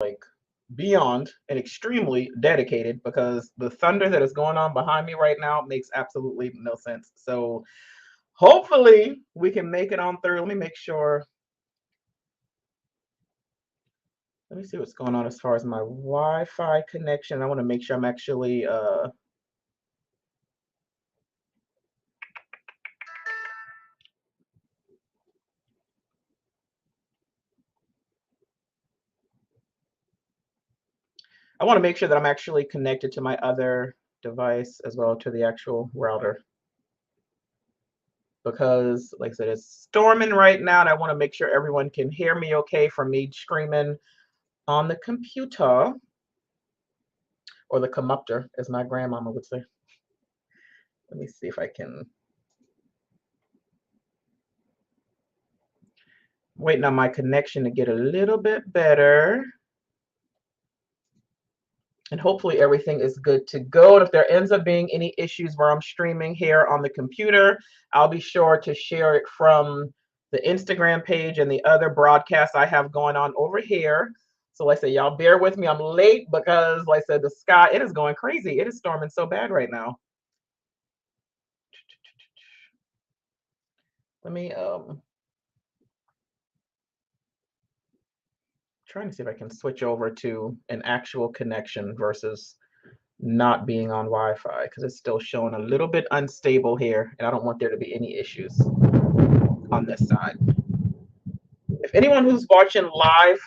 like beyond and extremely dedicated because the thunder that is going on behind me right now makes absolutely no sense. So hopefully we can make it on through. Let me make sure. Let me see what's going on as far as my Wi-Fi connection. I want to make sure I'm actually I want to make sure that I'm actually connected to my other device as well to the actual router because like I said, it's storming right now and I want to make sure everyone can hear me okay from me screaming on the computer or the computer, as my grandmama would say. Let me see if I can. Waiting on my connection to get a little bit better. And hopefully everything is good to go. And if there ends up being any issues where I'm streaming here on the computer, I'll be sure to share it from the Instagram page and the other broadcasts I have going on over here. So like I say, y'all bear with me. I'm late because like I said, the sky, it is going crazy. It is storming so bad right now. Let me trying to see if I can switch over to an actual connection versus not being on Wi-Fi because it's still showing a little bit unstable here and I don't want there to be any issues on this side. If anyone who's watching live,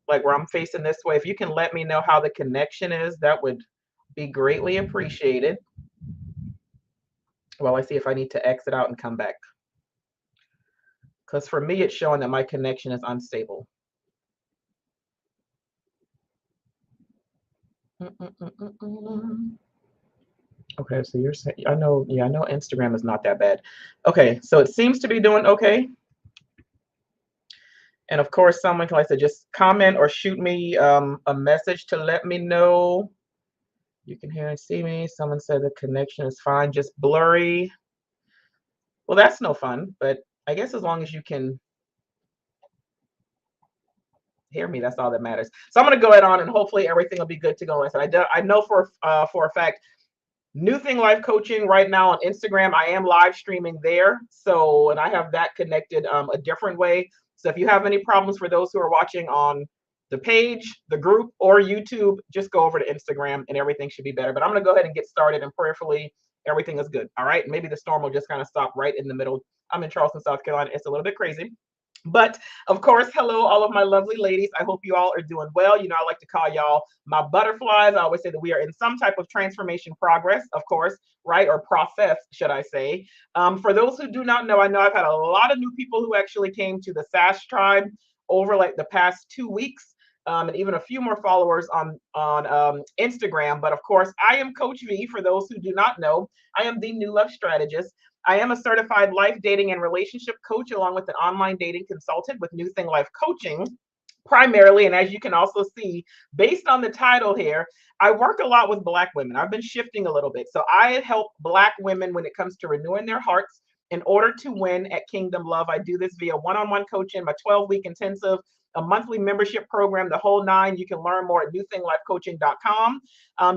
like where I'm facing this way, if you can let me know how the connection is, that would be greatly appreciated. While I see if I need to exit out and come back. Because for me, it's showing that my connection is unstable. Okay, so you're saying, I know Instagram is not that bad. Okay, so it seems to be doing okay. And of course, someone can, like I said, just comment or shoot me a message to let me know. You can hear and see me. Someone said the connection is fine, just blurry. Well, that's no fun, but I guess as long as you can hear me, that's all that matters. So I'm going to go ahead on and hopefully everything will be good to go. Like I said, I know for a fact, New Thing Life Coaching right now on Instagram, I am live streaming there. So, and I have that connected a different way. So if you have any problems for those who are watching on the page, the group, or YouTube, just go over to Instagram and everything should be better. But I'm going to go ahead and get started and prayerfully everything is good. All right. Maybe the storm will just kind of stop right in the middle. I'm in Charleston, South Carolina. It's a little bit crazy. But of course, hello, all of my lovely ladies. I hope you all are doing well. You know, I like to call y'all my butterflies. I always say that we are in some type of transformation progress, of course, right? Or process, should I say. For those who do not know, I know I've had a lot of new people who actually came to the SAS tribe over like the past 2 weeks. And even a few more followers on Instagram. But of course, I am Coach V. For those who do not know, I am the New Love Strategist. I am a certified life, dating, and relationship coach, along with an online dating consultant with New Thing Life Coaching, primarily. And as you can also see, based on the title here, I work a lot with Black women. I've been shifting a little bit. So I help Black women when it comes to renewing their hearts in order to win at Kingdom Love. I do this via one-on-one coaching, my 12-week intensive, a monthly membership program, the whole nine. You can learn more at newthinglifecoaching.com.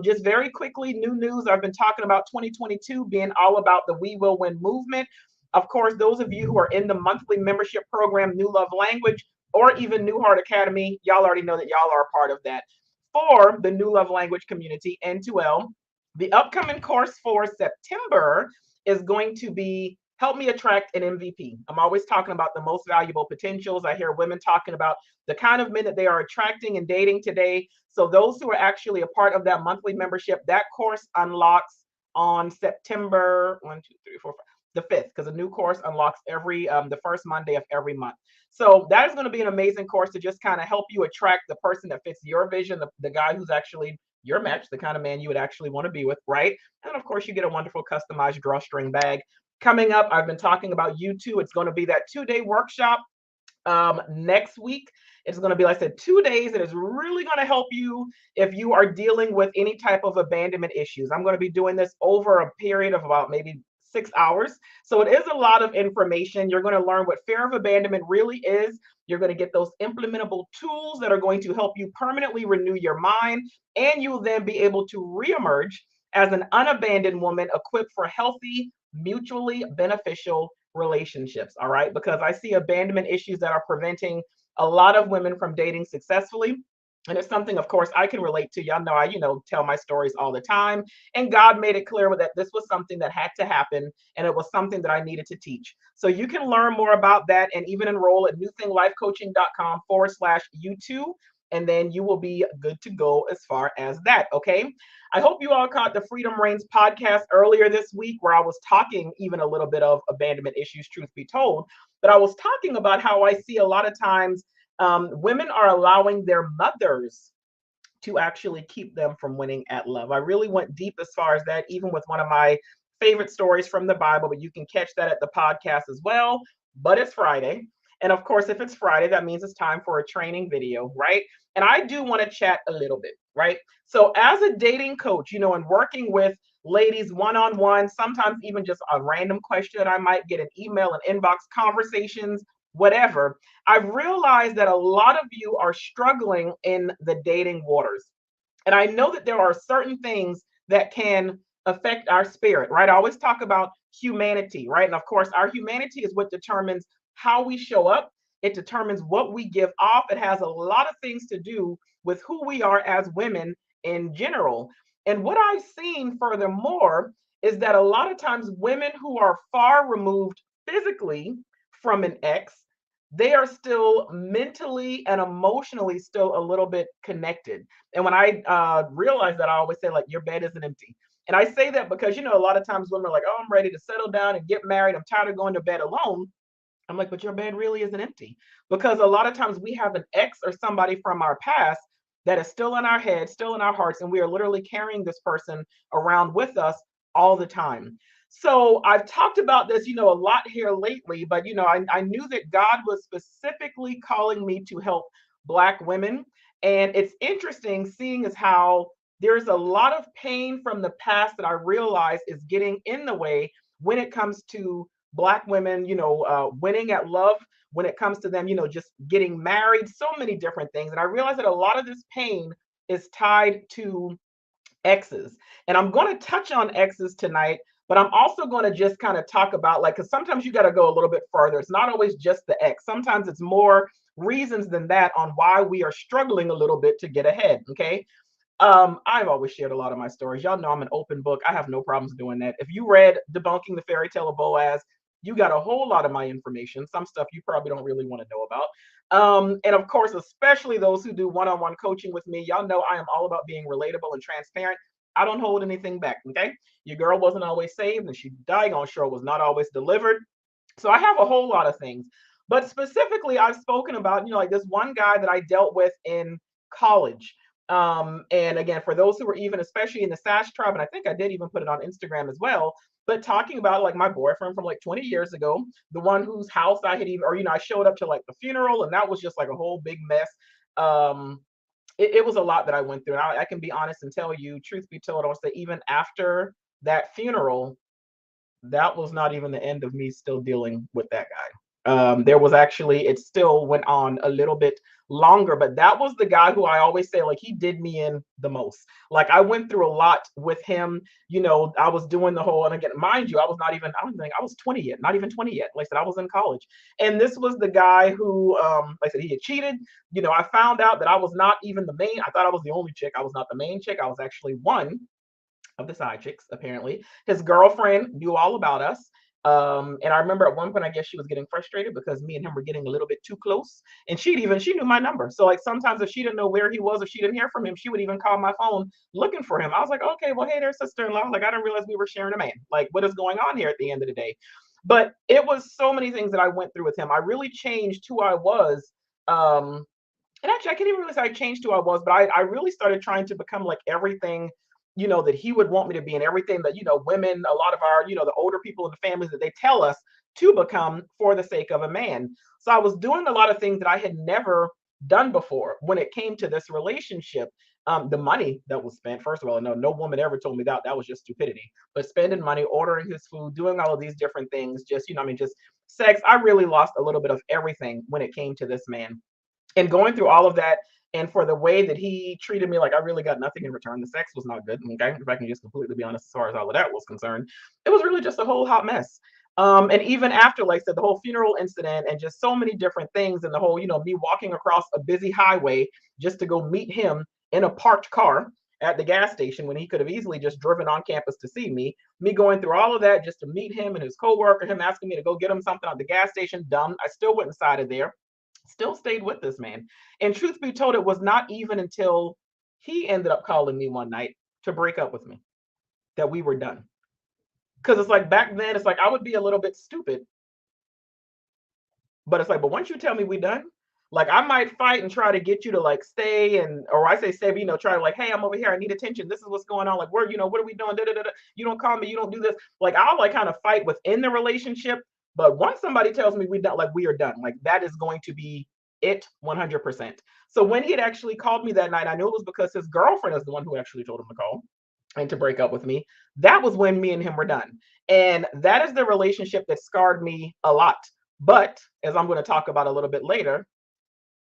Just very quickly, new news. I've been talking about 2022 being all about the We Will Win movement. Of course, those of you who are in the monthly membership program, New Love Language, or even New Heart Academy, y'all already know that y'all are a part of that. For the New Love Language community, N2L, the upcoming course for September is going to be Help Me Attract an MVP. I'm always talking about the most valuable potentials. I hear women talking about the kind of men that they are attracting and dating today. So those who are actually a part of that monthly membership, that course unlocks on September 1, 2, 3, 4, 5, the 5th, because a new course unlocks every the first Monday of every month. So that is going to be an amazing course to just kind of help you attract the person that fits your vision, the guy who's actually your match, the kind of man you would actually want to be with, right? And of course, you get a wonderful customized drawstring bag. Coming up, I've been talking about U2. It's going to be that 2-day workshop next week. It's going to be, like I said, 2 days. It is really going to help you if you are dealing with any type of abandonment issues. I'm going to be doing this over a period of about maybe 6 hours. So it is a lot of information. You're going to learn what fear of abandonment really is. You're going to get those implementable tools that are going to help you permanently renew your mind, and you'll then be able to reemerge as an unabandoned woman equipped for healthy, mutually beneficial relationships. All right. Because I see abandonment issues that are preventing a lot of women from dating successfully. And it's something, of course, I can relate to. Y'all know I, tell my stories all the time. And God made it clear that this was something that had to happen, and it was something that I needed to teach. So you can learn more about that and even enroll at newthinglifecoaching.com/YouTube. And then you will be good to go as far as that. Okay. I hope you all caught the Freedom Reigns podcast earlier this week, where I was talking even a little bit of abandonment issues, truth be told. But I was talking about how I see a lot of times women are allowing their mothers to actually keep them from winning at love. I really went deep as far as that, even with one of my favorite stories from the Bible, but you can catch that at the podcast as well. But it's Friday. And of course, if it's Friday, that means it's time for a training video, right? And I do want to chat a little bit, right? So, as a dating coach, and working with ladies one on one, sometimes even just a random question that I might get an email and inbox conversations, whatever, I've realized that a lot of you are struggling in the dating waters. And I know that there are certain things that can affect our spirit, right? I always talk about humanity, right? And of course, our humanity is what determines how we show up. It determines what we give off. It has a lot of things to do with who we are as women in general. And what I've seen furthermore is that a lot of times women who are far removed physically from an ex, they are still mentally and emotionally still a little bit connected. And when I realize that, I always say, like, your bed isn't empty. And I say that because, a lot of times women are like, oh, I'm ready to settle down and get married. I'm tired of going to bed alone. I'm like, but your bed really isn't empty. Because a lot of times we have an ex or somebody from our past that is still in our head, still in our hearts, and we are literally carrying this person around with us all the time. So I've talked about this, a lot here lately, but I knew that God was specifically calling me to help Black women. And it's interesting seeing as how there's a lot of pain from the past that I realize is getting in the way when it comes to Black women, winning at love, when it comes to them, just getting married, so many different things. And I realize that a lot of this pain is tied to exes. And I'm going to touch on exes tonight, but I'm also going to just kind of talk about, like, because sometimes you got to go a little bit further. It's not always just the ex. Sometimes it's more reasons than that on why we are struggling a little bit to get ahead. Okay. I've always shared a lot of my stories. Y'all know I'm an open book. I have no problems doing that. If you read Debunking the Fairy Tale of Boaz, you got a whole lot of my information. Some stuff you probably don't really want to know about. And of course, especially those who do one-on-one coaching with me, y'all know I am all about being relatable and transparent. I don't hold anything back. Okay. Your girl wasn't always saved, and she daggone sure was not always delivered. So I have a whole lot of things. But specifically, I've spoken about, like this one guy that I dealt with in college. And again, for those who were even, especially in the Sash tribe, and I think I did even put it on Instagram as well, but talking about like my boyfriend from like 20 years ago, the one whose house I had even, or, I showed up to like the funeral, and that was just like a whole big mess. It was a lot that I went through. And I can be honest and tell you, truth be told, I'll say even after that funeral, that was not even the end of me still dealing with that guy. There was actually, it still went on a little bit longer, but that was the guy who I always say, like, he did me in the most. Like, I went through a lot with him. I was doing the whole, and again, mind you, I don't think I was 20 yet, not even 20 yet. Like I said, I was in college. And this was the guy who, like I said, he had cheated. I found out that I was not even the main, I thought I was the only chick. I was not the main chick. I was actually one of the side chicks, apparently. His girlfriend knew all about us. And I remember at one point, I guess she was getting frustrated because me and him were getting a little bit too close. And she knew my number. So like sometimes if she didn't know where he was, or she didn't hear from him, she would even call my phone looking for him. I was like, okay, well, hey there, sister-in-law. Like, I didn't realize we were sharing a man. Like, what is going on here at the end of the day? But it was so many things that I went through with him. I really changed who I was. And actually, I can't even really say I changed who I was, but I really started trying to become like everything, that he would want me to be, and everything that, women, a lot of our, the older people in the families, that they tell us to become for the sake of a man. So I was doing a lot of things that I had never done before when it came to this relationship. The money that was spent, first of all, no woman ever told me that. That was just stupidity. But spending money, ordering his food, doing all of these different things, just, I mean, just sex. I really lost a little bit of everything when it came to this man. And going through all of that, and for the way that he treated me, like I really got nothing in return. The sex was not good. Okay, if I can just completely be honest, as far as all of that was concerned, it was really just a whole hot mess. And even after, like I said, the whole funeral incident and just so many different things, and the whole, me walking across a busy highway just to go meet him in a parked car at the gas station when he could have easily just driven on campus to see me going through all of that just to meet him and his coworker, him asking me to go get him something at the gas station. Dumb. I still went inside of there, still stayed with this man. And truth be told, it was not even until he ended up calling me one night to break up with me that we were done. Because it's like back then, it's like I would be a little bit stupid, but it's like, but once you tell me we done, like I might fight and try to get you to like stay, and or I say stay, but try to like, hey, I'm over here, I need attention. This is what's going on. Like, where, what are we doing? Da, da, da, da. You don't call me, you don't do this. Like I'll like kind of fight within the relationship. But once somebody tells me we done, like we are done, like that is going to be it 100%. So when he had actually called me that night, I knew it was because his girlfriend is the one who actually told him to call and to break up with me. That was when me and him were done. And that is the relationship that scarred me a lot. But as I'm going to talk about a little bit later,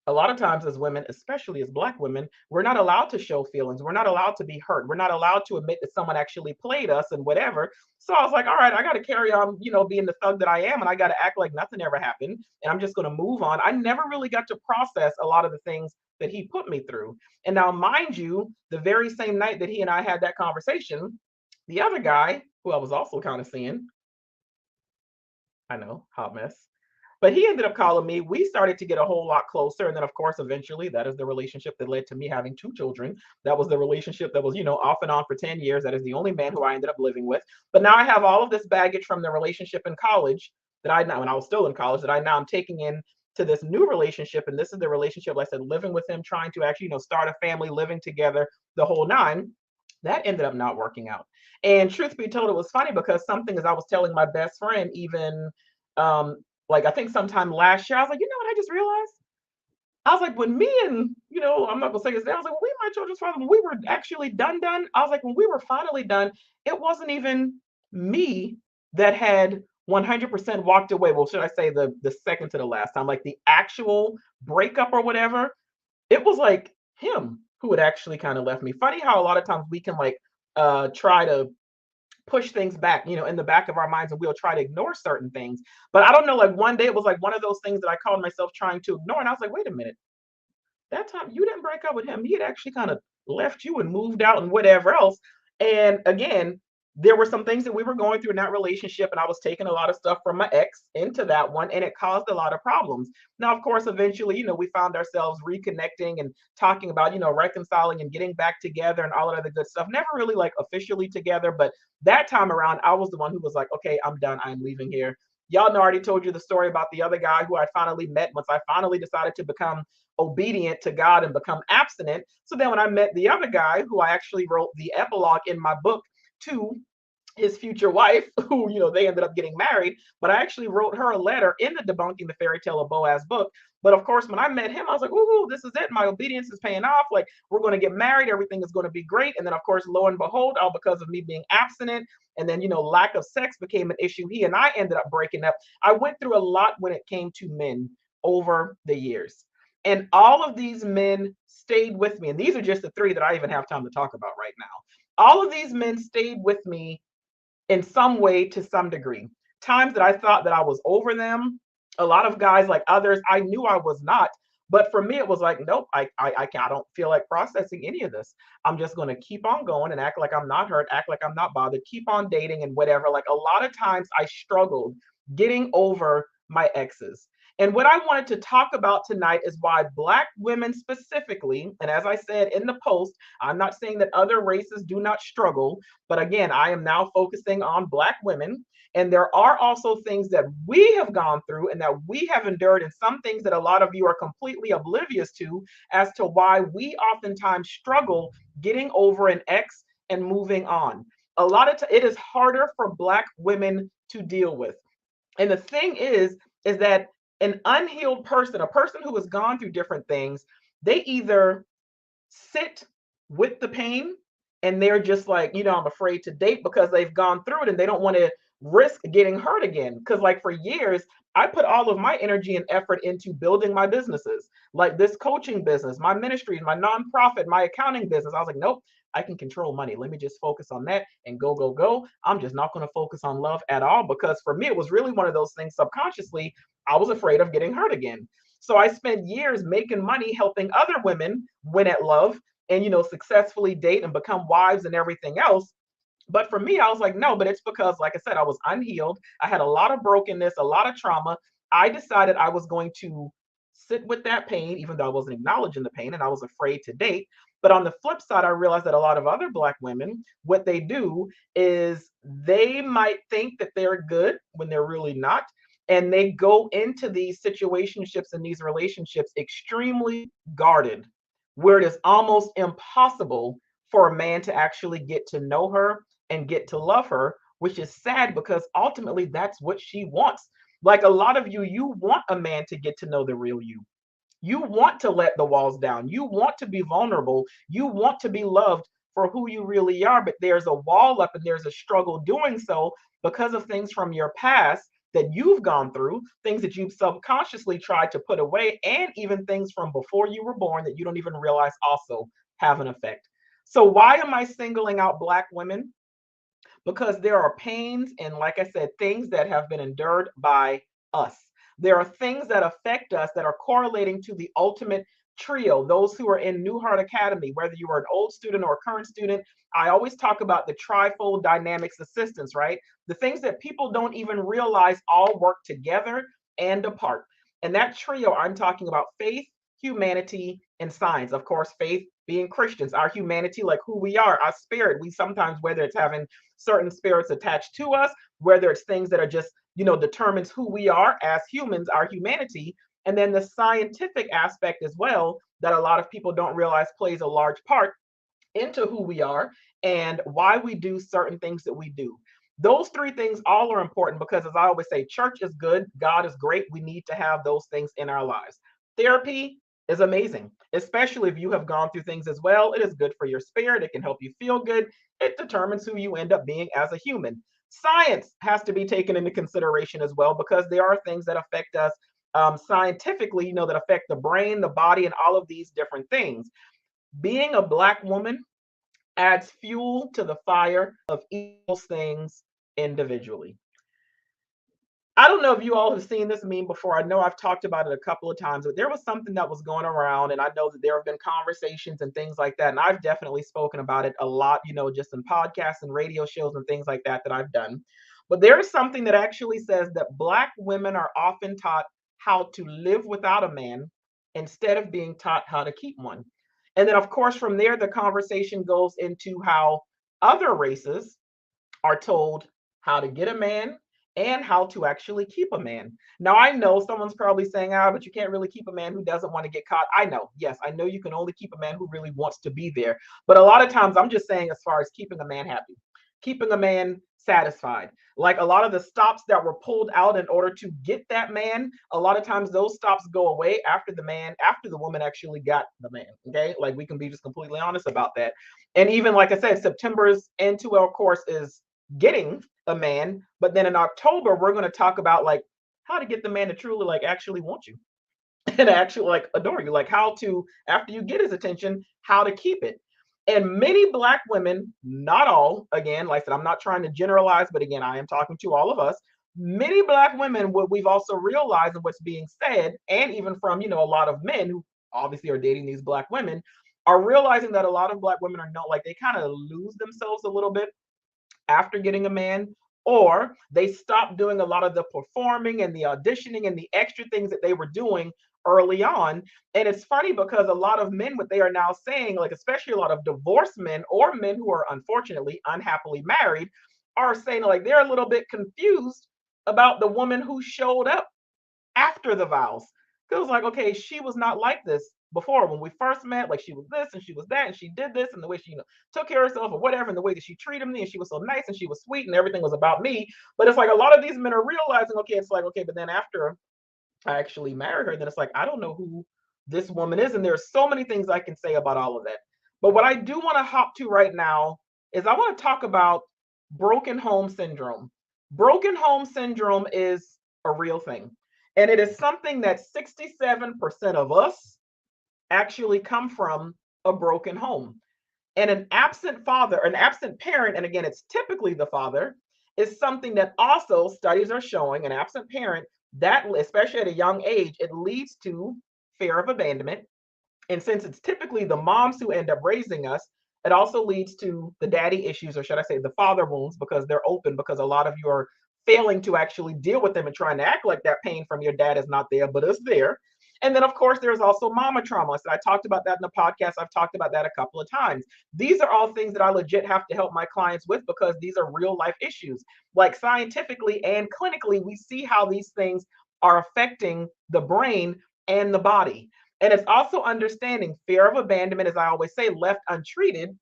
a lot of times as women, especially as Black women, we're not allowed to show feelings. We're not allowed to be hurt. We're not allowed to admit that someone actually played us and whatever. So I was like, all right, I got to carry on, being the thug that I am, and I got to act like nothing ever happened. And I'm just going to move on. I never really got to process a lot of the things that he put me through. And now, mind you, the very same night that he and I had that conversation, the other guy who I was also kind of seeing, I know, hot mess. But he ended up calling me. We started to get a whole lot closer. And then, of course, eventually, that is the relationship that led to me having two children. That was the relationship that was, off and on for 10 years. That is the only man who I ended up living with. But now I have all of this baggage from the relationship in college that I now, when I was still in college, that I now am taking in to this new relationship. And this is the relationship, like I said, living with him, trying to actually, start a family, living together, the whole nine. That ended up not working out. And truth be told, it was funny because something as I was telling my best friend, even um, like I think sometime last year, I was like, you know what I just realized? I was like, when me and, I'm not gonna say his name, I was like, when we my children's father, when we were actually done, I was like, when we were finally done, it wasn't even me that had 100% walked away. Well, should I say the second to the last time, like the actual breakup or whatever, it was like him who had actually kind of left me. Funny how a lot of times we can like try to push things back, in the back of our minds, and we'll try to ignore certain things. But I don't know, like one day it was like one of those things that I called myself trying to ignore. And I was like, wait a minute, that time you didn't break up with him. He had actually kind of left you and moved out and whatever else. And again, there were some things that we were going through in that relationship, and I was taking a lot of stuff from my ex into that one, and it caused a lot of problems. Now, of course, eventually, we found ourselves reconnecting and talking about, reconciling and getting back together and all of that other good stuff. Never really like officially together, but that time around, I was the one who was like, okay, I'm done. I'm leaving here. Y'all know I already told you the story about the other guy who I finally met once I finally decided to become obedient to God and become abstinent. So then when I met the other guy who I actually wrote the epilogue in my book to his future wife, who, they ended up getting married, but I actually wrote her a letter in the Debunking the Fairy Tale of Boaz book. But of course, when I met him, I was like, ooh, this is it. My obedience is paying off. Like, we're going to get married. Everything is going to be great. And then, of course, lo and behold, all because of me being abstinent and then, lack of sex became an issue. He and I ended up breaking up. I went through a lot when it came to men over the years. And all of these men stayed with me. And these are just the three that I even have time to talk about right now. All of these men stayed with me in some way to some degree. Times that I thought that I was over them. A lot of guys, like others, I knew I was not. But for me, it was like, nope, I don't feel like processing any of this. I'm just going to keep on going and act like I'm not hurt, act like I'm not bothered, keep on dating and whatever. Like a lot of times I struggled getting over my exes. And what I wanted to talk about tonight is why Black women specifically, and as I said in the post, I'm not saying that other races do not struggle, but again, I am now focusing on Black women. And there are also things that we have gone through and that we have endured, and some things that a lot of you are completely oblivious to as to why we oftentimes struggle getting over an ex and moving on. A lot of it is harder for Black women to deal with. And the thing is that An unhealed person, a person who has gone through different things, they either sit with the pain and they're just like, I'm afraid to date because they've gone through it and they don't want to risk getting hurt again. Because, like, for years, I put all of my energy and effort into building my businesses, like this coaching business, my ministry, my nonprofit, my accounting business. I was like, nope, I can control money. Let me just focus on that and go, go, go. I'm just not going to focus on love at all because for me, it was really one of those things subconsciously. I was afraid of getting hurt again. So I spent years making money helping other women win at love and successfully date and become wives and everything else. But for me, I was like, no, but it's because, like I said, I was unhealed. I had a lot of brokenness, a lot of trauma. I decided I was going to sit with that pain, even though I wasn't acknowledging the pain and I was afraid to date. But on the flip side, I realized that a lot of other Black women, what they do is they might think that they're good when they're really not. And they go into these situationships and these relationships extremely guarded, where it is almost impossible for a man to actually get to know her and get to love her, which is sad because ultimately that's what she wants. Like a lot of you, you want a man to get to know the real you. You want to let the walls down. You want to be vulnerable. You want to be loved for who you really are. But there's a wall up and there's a struggle doing so because of things from your past that you've gone through, things that you've subconsciously tried to put away, and even things from before you were born that you don't even realize also have an effect. So, why am I singling out Black women? Because there are pains and, like I said, things that have been endured by us. There are things that affect us that are correlating to the ultimate trio, those who are in New Heart Academy, whether you are an old student or a current student. I always talk about the trifold dynamics assistance, right? The things that people don't even realize all work together and apart. And that trio, I'm talking about faith, humanity, and science. Of course, faith being Christians, our humanity, like who we are, our spirit. We sometimes, whether it's having certain spirits attached to us, whether it's things that are just, determines who we are as humans, our humanity, and then the scientific aspect as well, that a lot of people don't realize plays a large part into who we are and why we do certain things that we do. Those three things all are important because, as I always say, church is good, God is great. We need to have those things in our lives. Therapy is amazing, especially if you have gone through things as well. It is good for your spirit, it can help you feel good. It determines who you end up being as a human. Science has to be taken into consideration as well because there are things that affect us scientifically, that affect the brain, the body, and all of these different things. Being a Black woman adds fuel to the fire of evil things individually. I don't know if you all have seen this meme before. I know I've talked about it a couple of times, but there was something that was going around, and I know that there have been conversations and things like that. And I've definitely spoken about it a lot, just in podcasts and radio shows and things like that I've done. But there is something that actually says that Black women are often taught how to live without a man instead of being taught how to keep one. And then, of course, from there, the conversation goes into how other races are told how to get a man and how to actually keep a man. Now, I know someone's probably saying, but you can't really keep a man who doesn't want to get caught. I know. Yes, I know you can only keep a man who really wants to be there. But a lot of times, I'm just saying, as far as keeping a man happy, keeping a man satisfied. Like a lot of the stops that were pulled out in order to get that man, a lot of times those stops go away after after the woman actually got the man. Okay. Like we can be just completely honest about that. And even like I said, September's N2L course is getting a man, but then in October we're going to talk about like how to get the man to truly like actually want you and actually like adore you, like how to, after you get his attention, how to keep it. And many Black women, not all, again, like I said, I'm not trying to generalize, but again, I am talking to all of us. Many Black women, what we've also realized and what's being said, and even from a lot of men who obviously are dating these Black women, are realizing that a lot of Black women are not, like, they kind of lose themselves a little bit after getting a man, or they stopped doing a lot of the performing and the auditioning and the extra things that they were doing early on. And it's funny because a lot of men, what they are now saying, like especially a lot of divorced men or men who are unfortunately unhappily married, are saying like they're a little bit confused about the woman who showed up after the vows. It was like, okay, she was not like this before when we first met. Like she was this and she was that and she did this and the way she took care of herself or whatever, and the way that she treated me and she was so nice and she was sweet and everything was about me. But it's like a lot of these men are realizing, okay, it's like, okay, but then after I actually married her, then it's like, I don't know who this woman is. And there's so many things I can say about all of that. But what I do want to hop to right now is I want to talk about broken home syndrome. Broken home syndrome is a real thing. And it is something that 67% of us actually come from a broken home. And an absent father, an absent parent, and again, it's typically the father, is something that also studies are showing an absent parent that, especially at a young age, it leads to fear of abandonment. And since it's typically the moms who end up raising us, it also leads to the daddy issues, or should I say the father wounds, because they're open, because a lot of you are failing to actually deal with them and trying to act like that pain from your dad is not there, but it's there. And then, of course, there's also mama trauma. So I talked about that in the podcast. I've talked about that a couple of times. These are all things that I legit have to help my clients with because these are real life issues. Like scientifically and clinically, we see how these things are affecting the brain and the body. And it's also understanding fear of abandonment, as I always say, left untreated,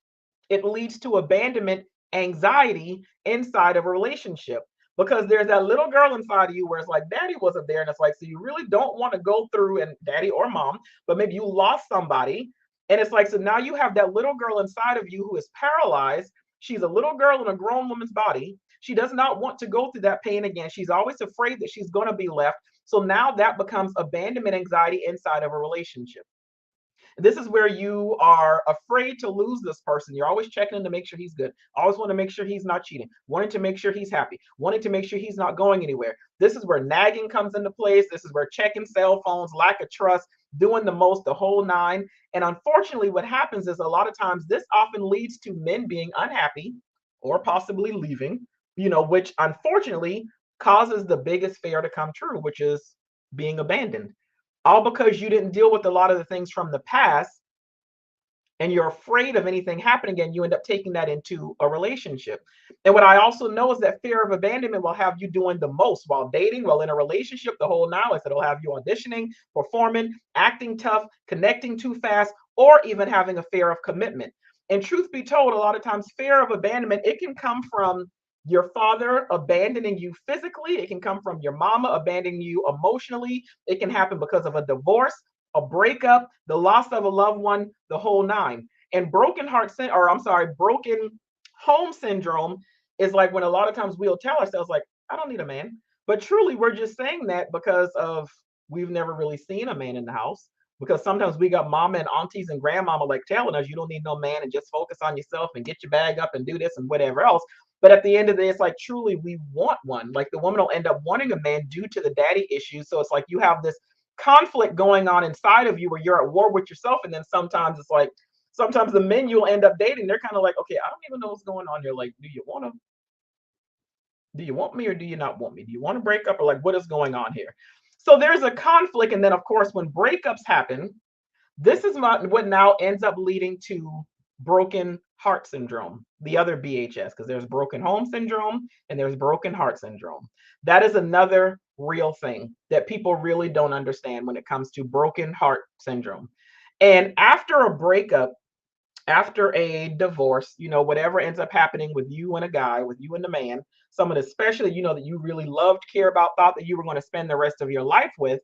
it leads to abandonment anxiety inside of a relationship. Because there's that little girl inside of you where it's like, daddy wasn't there. And it's like, so you really don't want to go through, and daddy or mom, but maybe you lost somebody. And it's like, so now you have that little girl inside of you who is paralyzed. She's a little girl in a grown woman's body. She does not want to go through that pain again. She's always afraid that she's going to be left. So now that becomes abandonment anxiety inside of a relationship. This is where you are afraid to lose this person. You're always checking in to make sure he's good. Always want to make sure he's not cheating. Wanting to make sure he's happy. Wanting to make sure he's not going anywhere. This is where nagging comes into place. This is where checking cell phones, lack of trust, doing the most, the whole nine. And unfortunately, what happens is a lot of times this often leads to men being unhappy or possibly leaving, which unfortunately causes the biggest fear to come true, which is being abandoned, all because you didn't deal with a lot of the things from the past and you're afraid of anything happening again. You end up taking that into a relationship. And what I also know is that fear of abandonment will have you doing the most while dating, while in a relationship, the whole knowledge. It'll have you auditioning, performing, acting tough, connecting too fast, or even having a fear of commitment. And truth be told, a lot of times fear of abandonment, it can come from your father abandoning you physically. It can come from your mama abandoning you emotionally. It can happen because of a divorce, a breakup, the loss of a loved one, the whole nine. And broken home syndrome is like when a lot of times we'll tell ourselves, like, I don't need a man. But truly, we're just saying that because of we've never really seen a man in the house. Because sometimes we got mama and aunties and grandmama like telling us you don't need no man and just focus on yourself and get your bag up and do this and whatever else. But at the end of the day, it's like truly we want one. Like the woman will end up wanting a man due to the daddy issues. So it's like you have this conflict going on inside of you where you're at war with yourself. And then sometimes it's like, sometimes the men you'll end up dating, they're kind of like, okay, I don't even know what's going on. You're like, do you want me or do you not want me? Do you want to break up or like what is going on here? So there's a conflict. And then of course, when breakups happen, this is what now ends up leading to broken heart syndrome, the other BHS, because there's broken home syndrome and there's broken heart syndrome. That is another real thing that people really don't understand when it comes to broken heart syndrome. And after a breakup, after a divorce, whatever ends up happening with you and a guy, with you and the man, someone especially, that you really loved, care about, thought that you were going to spend the rest of your life with,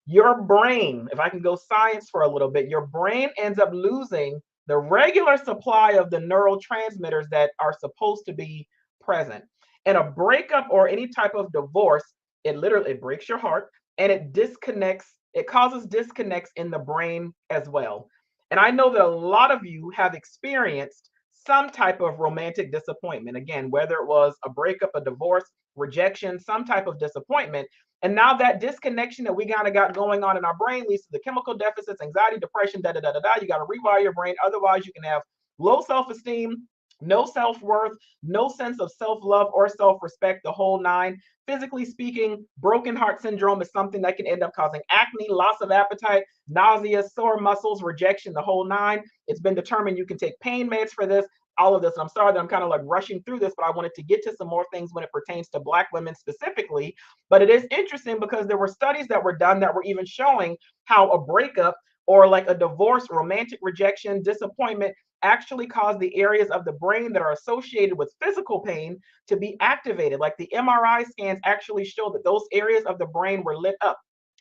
your brain, if I can go science for a little bit, your brain ends up losing the regular supply of the neurotransmitters that are supposed to be present. And a breakup or any type of divorce, it breaks your heart and it causes disconnects in the brain as well. And I know that a lot of you have experienced some type of romantic disappointment. Again, whether it was a breakup, a divorce, rejection, some type of disappointment. And now that disconnection that we kind of got going on in our brain leads to the chemical deficits, anxiety, depression, da da da da da. You got to rewire your brain. Otherwise, you can have low self-esteem, no self-worth, no sense of self-love or self-respect, the whole nine. Physically speaking, broken heart syndrome is something that can end up causing acne, loss of appetite, nausea, sore muscles, rejection, the whole nine. It's been determined you can take pain meds for this, all of this. And I'm sorry that I'm kind of like rushing through this, but I wanted to get to some more things when it pertains to Black women specifically. But it is interesting because there were studies that were done that were even showing how a breakup or like a divorce, romantic rejection, disappointment actually cause the areas of the brain that are associated with physical pain to be activated. Like the MRI scans actually show that those areas of the brain were lit up.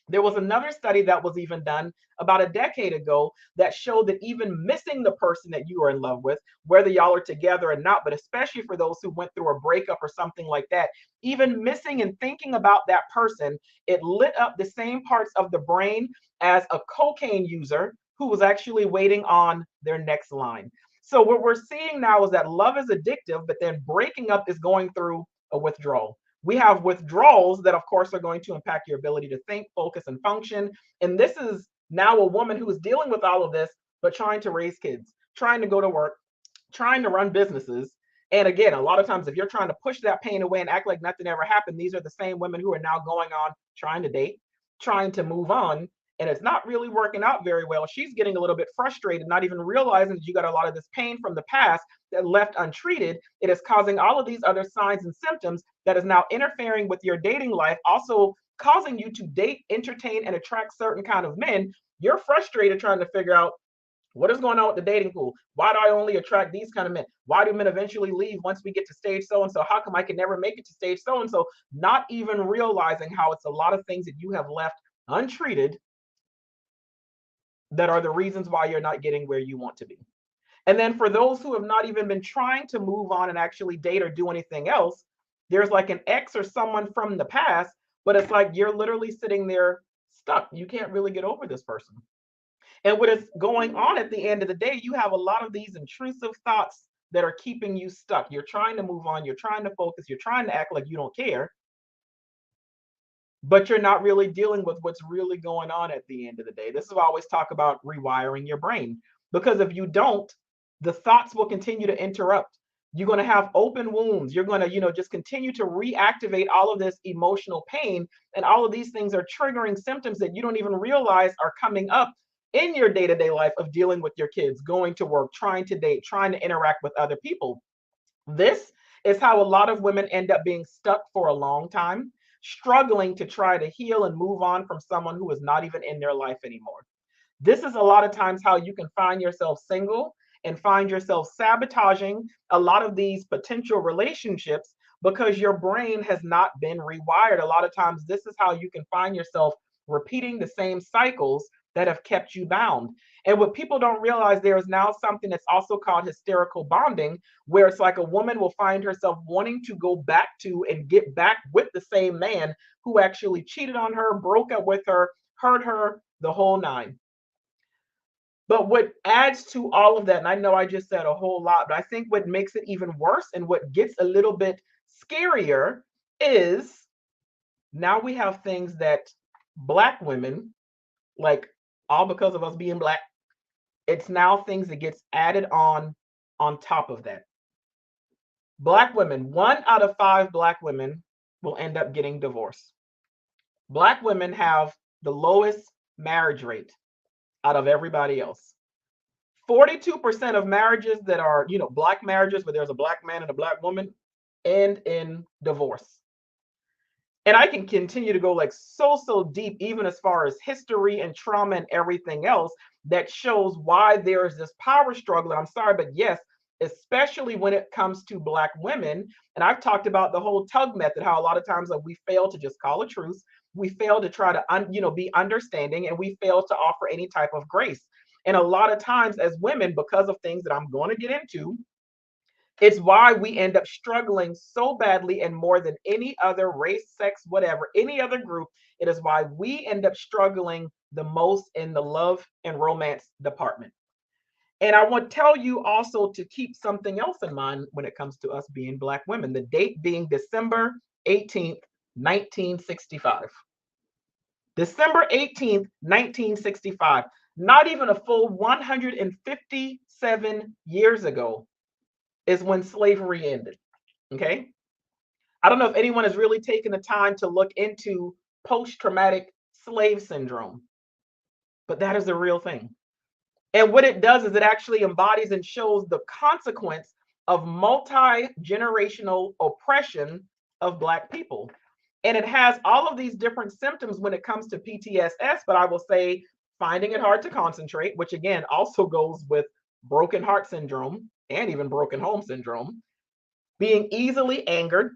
There was another study that was even done about a decade ago that showed that even missing the person that you are in love with, whether y'all are together or not, but especially for those who went through a breakup or something like that, even missing and thinking about that person, it lit up the same parts of the brain as a cocaine user who was actually waiting on their next line. So what we're seeing now is that love is addictive, but then breaking up is going through a withdrawal. We have withdrawals that, of course, are going to impact your ability to think, focus, and function. And this is now a woman who is dealing with all of this, but trying to raise kids, trying to go to work, trying to run businesses. And again, a lot of times, if you're trying to push that pain away and act like nothing ever happened, these are the same women who are now going on trying to date, trying to move on. And it's not really working out very well. She's getting a little bit frustrated, not even realizing that you got a lot of this pain from the past that left untreated. It is causing all of these other signs and symptoms that is now interfering with your dating life, also causing you to date, entertain, and attract certain kind of men. You're frustrated trying to figure out what is going on with the dating pool? Why do I only attract these kind of men? Why do men eventually leave once we get to stage so and so? How come I can never make it to stage so and so? Not even realizing how it's a lot of things that you have left untreated that are the reasons why you're not getting where you want to be. And then for those who have not even been trying to move on and actually date or do anything else, there's like an ex or someone from the past, but it's like you're literally sitting there stuck. You can't really get over this person. And what is going on at the end of the day, you have a lot of these intrusive thoughts that are keeping you stuck. You're trying to move on, you're trying to focus, you're trying to act like you don't care, but you're not really dealing with what's really going on at the end of the day. This is why I always talk about rewiring your brain, because if you don't, the thoughts will continue to interrupt. You're going to have open wounds. You're going to, just continue to reactivate all of this emotional pain. And all of these things are triggering symptoms that you don't even realize are coming up in your day to day life of dealing with your kids, going to work, trying to date, trying to interact with other people. This is how a lot of women end up being stuck for a long time, struggling to try to heal and move on from someone who is not even in their life anymore. This is a lot of times how you can find yourself single and find yourself sabotaging a lot of these potential relationships because your brain has not been rewired. A lot of times, this is how you can find yourself repeating the same cycles that have kept you bound. And what people don't realize, there is now something that's also called hysterical bonding, where it's like a woman will find herself wanting to go back to and get back with the same man who actually cheated on her, broke up with her, hurt her, the whole nine. But what adds to all of that, and I know I just said a whole lot, but I think what makes it even worse and what gets a little bit scarier is now we have things that Black women, like all because of us being Black, it's now things that gets added on top of that. Black women, 1 out of 5 Black women will end up getting divorced. Black women have the lowest marriage rate out of everybody else. 42% of marriages that are, Black marriages where there's a Black man and a Black woman end in divorce. And I can continue to go like so deep, even as far as history and trauma and everything else that shows why there is this power struggle. And I'm sorry, but yes, especially when it comes to Black women. And I've talked about the whole tug method, how a lot of times we fail to just call a truce. We fail to try to, be understanding, and we fail to offer any type of grace. And a lot of times as women, because of things that I'm going to get into, it's why we end up struggling so badly, and more than any other race, sex, whatever, any other group. It is why we end up struggling the most in the love and romance department. And I want to tell you also to keep something else in mind when it comes to us being Black women, the date being December 18th, 1965. December 18th, 1965, not even a full 157 years ago is when slavery ended. Okay. I don't know if anyone has really taken the time to look into post traumatic slave syndrome, but that is a real thing. And what it does is it actually embodies and shows the consequence of multi generational oppression of Black people. And it has all of these different symptoms when it comes to PTSS, but I will say finding it hard to concentrate, which again also goes with broken heart syndrome and even broken home syndrome, being easily angered.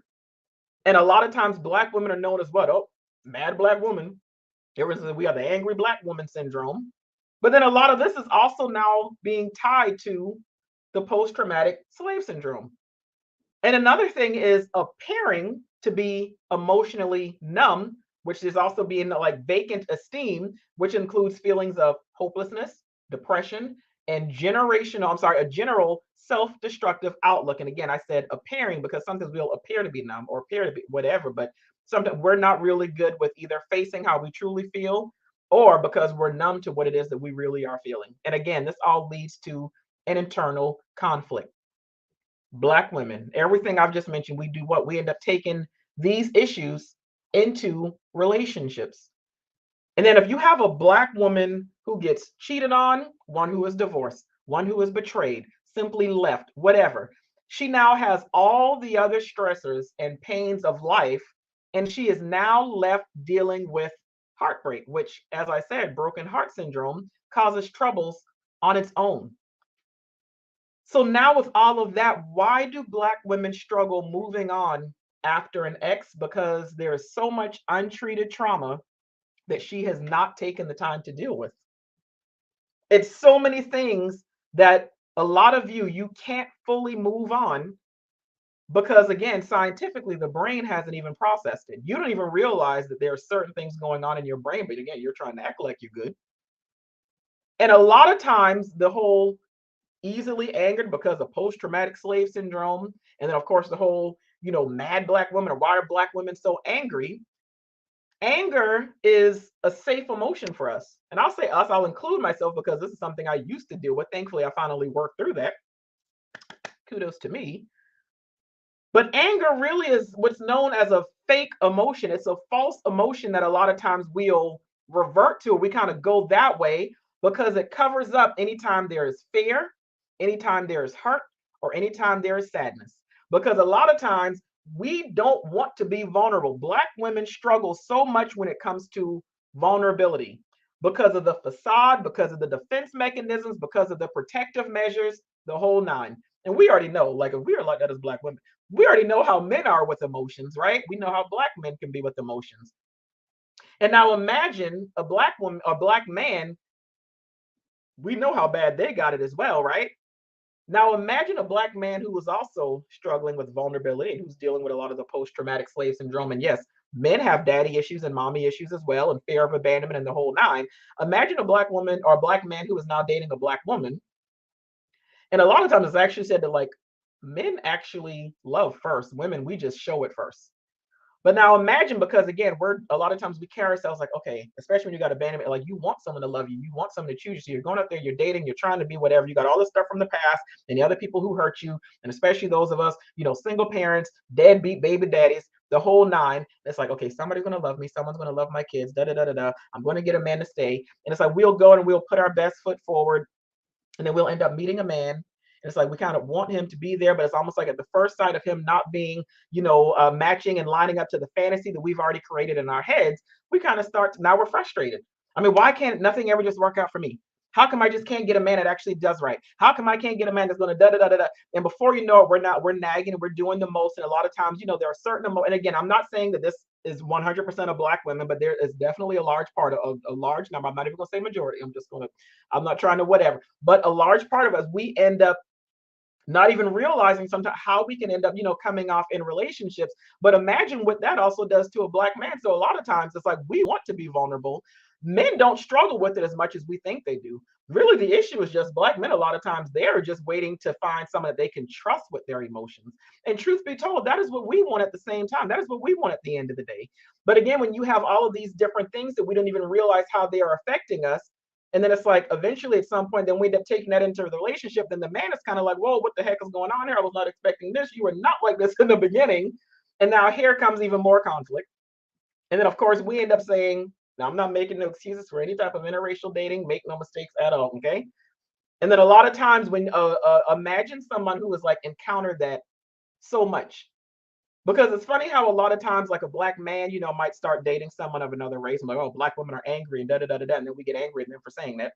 And a lot of times Black women are known as what? Oh, mad Black woman. We have the angry black woman syndrome. But then a lot of this is also now being tied to the post-traumatic slave syndrome. And another thing is appearing to be emotionally numb, which is also being like vacant esteem, which includes feelings of hopelessness, depression, and a general self-destructive outlook. And again, I said appearing because sometimes we'll appear to be numb or appear to be whatever, but sometimes we're not really good with either facing how we truly feel or because we're numb to what it is that we really are feeling. And again, this all leads to an internal conflict. Black women, everything I've just mentioned, we do what? We end up taking these issues into relationships. And then if you have a black woman who gets cheated on, one who is divorced, one who is betrayed, simply left, whatever, she now has all the other stressors and pains of life, and she is now left dealing with heartbreak, which, as I said, broken heart syndrome causes troubles on its own. So now with all of that, why do black women struggle moving on after an ex? Because there is so much untreated trauma that she has not taken the time to deal with. It's so many things that a lot of you can't fully move on because again, scientifically, the brain hasn't even processed it. You don't even realize that there are certain things going on in your brain, but again, you're trying to act like you're good. And a lot of times the whole easily angered because of post-traumatic slave syndrome, and then of course the whole, mad black women, or why are black women so angry? Anger is a safe emotion for us. And I'll say us, I'll include myself because this is something I used to deal with. Thankfully, I finally worked through that. Kudos to me. But anger really is what's known as a fake emotion. It's a false emotion that a lot of times we'll revert to. We kind of go that way because it covers up anytime there is fear, anytime there is hurt, or anytime there is sadness. Because a lot of times we don't want to be vulnerable. Black women struggle so much when it comes to vulnerability because of the facade, because of the defense mechanisms, because of the protective measures, the whole nine. And we already know, like, if we are like that as black women, we already know how men are with emotions, right? We know how black men can be with emotions. And now imagine a black woman, a black man, we know how bad they got it as well, right? Now imagine a black man who was also struggling with vulnerability and who's dealing with a lot of the post-traumatic slave syndrome. And yes, men have daddy issues and mommy issues as well, and fear of abandonment and the whole nine. Imagine a black woman or a black man who is now dating a black woman. And a lot of times it's actually said that like men actually love first. Women, we just show it first. But now imagine, because again, we're a lot of times we carry ourselves like, okay, especially when you got abandonment, like you want someone to love you, you want someone to choose you. So you're going up there, you're dating, you're trying to be whatever. You got all this stuff from the past and the other people who hurt you, and especially those of us, single parents, deadbeat baby daddies, the whole nine. It's like, okay, somebody's gonna love me, someone's gonna love my kids, da da da da da. I'm gonna get a man to stay. And it's like we'll go and we'll put our best foot forward, and then we'll end up meeting a man. And it's like we kind of want him to be there, but it's almost like at the first sight of him not being, matching and lining up to the fantasy that we've already created in our heads, we kind of start now we're frustrated. I mean, why can't nothing ever just work out for me? How come I just can't get a man that actually does right? How come I can't get a man that's going to da da da da da? And before you know it, we're nagging and we're doing the most. And a lot of times, there are certain and again, I'm not saying that this is 100% of black women, but there is definitely a large part of a large number. I'm not even going to say majority. I'm not trying to whatever, but a large part of us, we end up not even realizing sometimes how we can end up, coming off in relationships. But imagine what that also does to a black man. So a lot of times it's like we want to be vulnerable. Men don't struggle with it as much as we think they do. Really, the issue is just black men. A lot of times they're just waiting to find someone that they can trust with their emotions. And truth be told, that is what we want at the same time. That is what we want at the end of the day. But again, when you have all of these different things that we don't even realize how they are affecting us, and then it's like eventually at some point, then we end up taking that into the relationship. Then the man is kind of like, whoa, what the heck is going on here? I was not expecting this. You were not like this in the beginning. And now here comes even more conflict. And then, of course, we end up saying, now I'm not making no excuses for any type of interracial dating. Make no mistakes at all. Okay. And then a lot of times when imagine someone who has like encountered that so much. Because it's funny how a lot of times, like a black man, might start dating someone of another race. I'm like, oh, black women are angry and da da da da da. And then we get angry at them for saying that.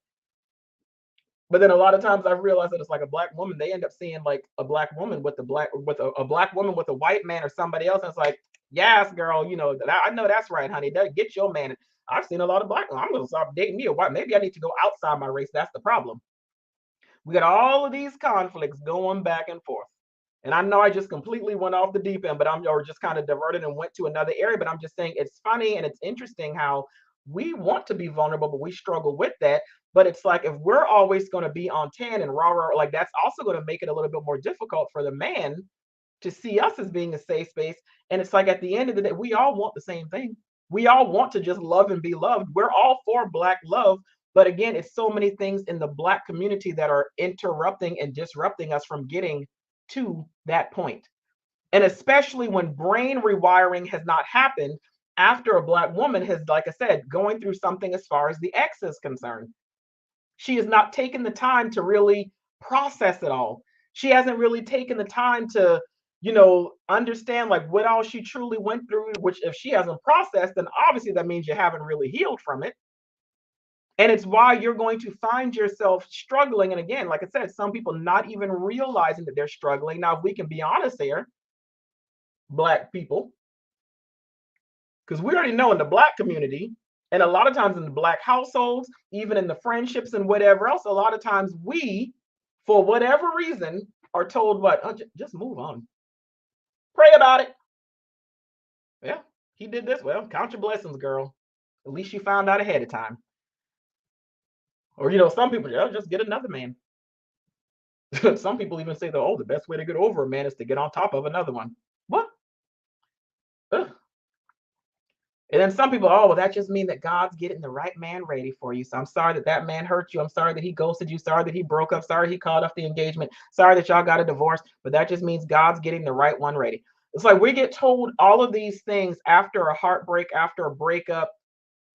But then a lot of times I've realized that it's like a black woman, they end up seeing like a black woman with a black woman with a white man or somebody else. And it's like, yes, girl, I know that's right, honey. Get your man. I've seen a lot of black. I'm gonna stop dating me a white. Maybe I need to go outside my race. That's the problem. We got all of these conflicts going back and forth. And I know I just completely went off the deep end, but I'm or just kind of diverted and went to another area. But I'm just saying it's funny and it's interesting how we want to be vulnerable, but we struggle with that. But it's like if we're always going to be on 10 and rah rah, like that's also going to make it a little bit more difficult for the man to see us as being a safe space. And it's like at the end of the day, we all want the same thing. We all want to just love and be loved. We're all for Black love. But again, it's so many things in the Black community that are interrupting and disrupting us from getting to that point. And especially when brain rewiring has not happened after a Black woman has, like I said, going through something as far as the X is concerned. She has not taken the time to really process it all. She hasn't really taken the time to, understand like what all she truly went through, which if she hasn't processed, then obviously that means you haven't really healed from it. And it's why you're going to find yourself struggling. And again, like I said, some people not even realizing that they're struggling. Now, if we can be honest here, Black people, because we already know in the Black community, and a lot of times in the Black households, even in the friendships and whatever else, a lot of times we, for whatever reason, are told what? Oh, just move on. Pray about it. Yeah, he did this. Well, count your blessings, girl. At least you found out ahead of time. Or, some people, yeah, just get another man. Some people even say that, oh, the best way to get over a man is to get on top of another one. What? Ugh. And then some people, oh, well, that just means that God's getting the right man ready for you. So I'm sorry that that man hurt you. I'm sorry that he ghosted you. Sorry that he broke up. Sorry he called off the engagement. Sorry that y'all got a divorce. But that just means God's getting the right one ready. It's like we get told all of these things after a heartbreak, after a breakup,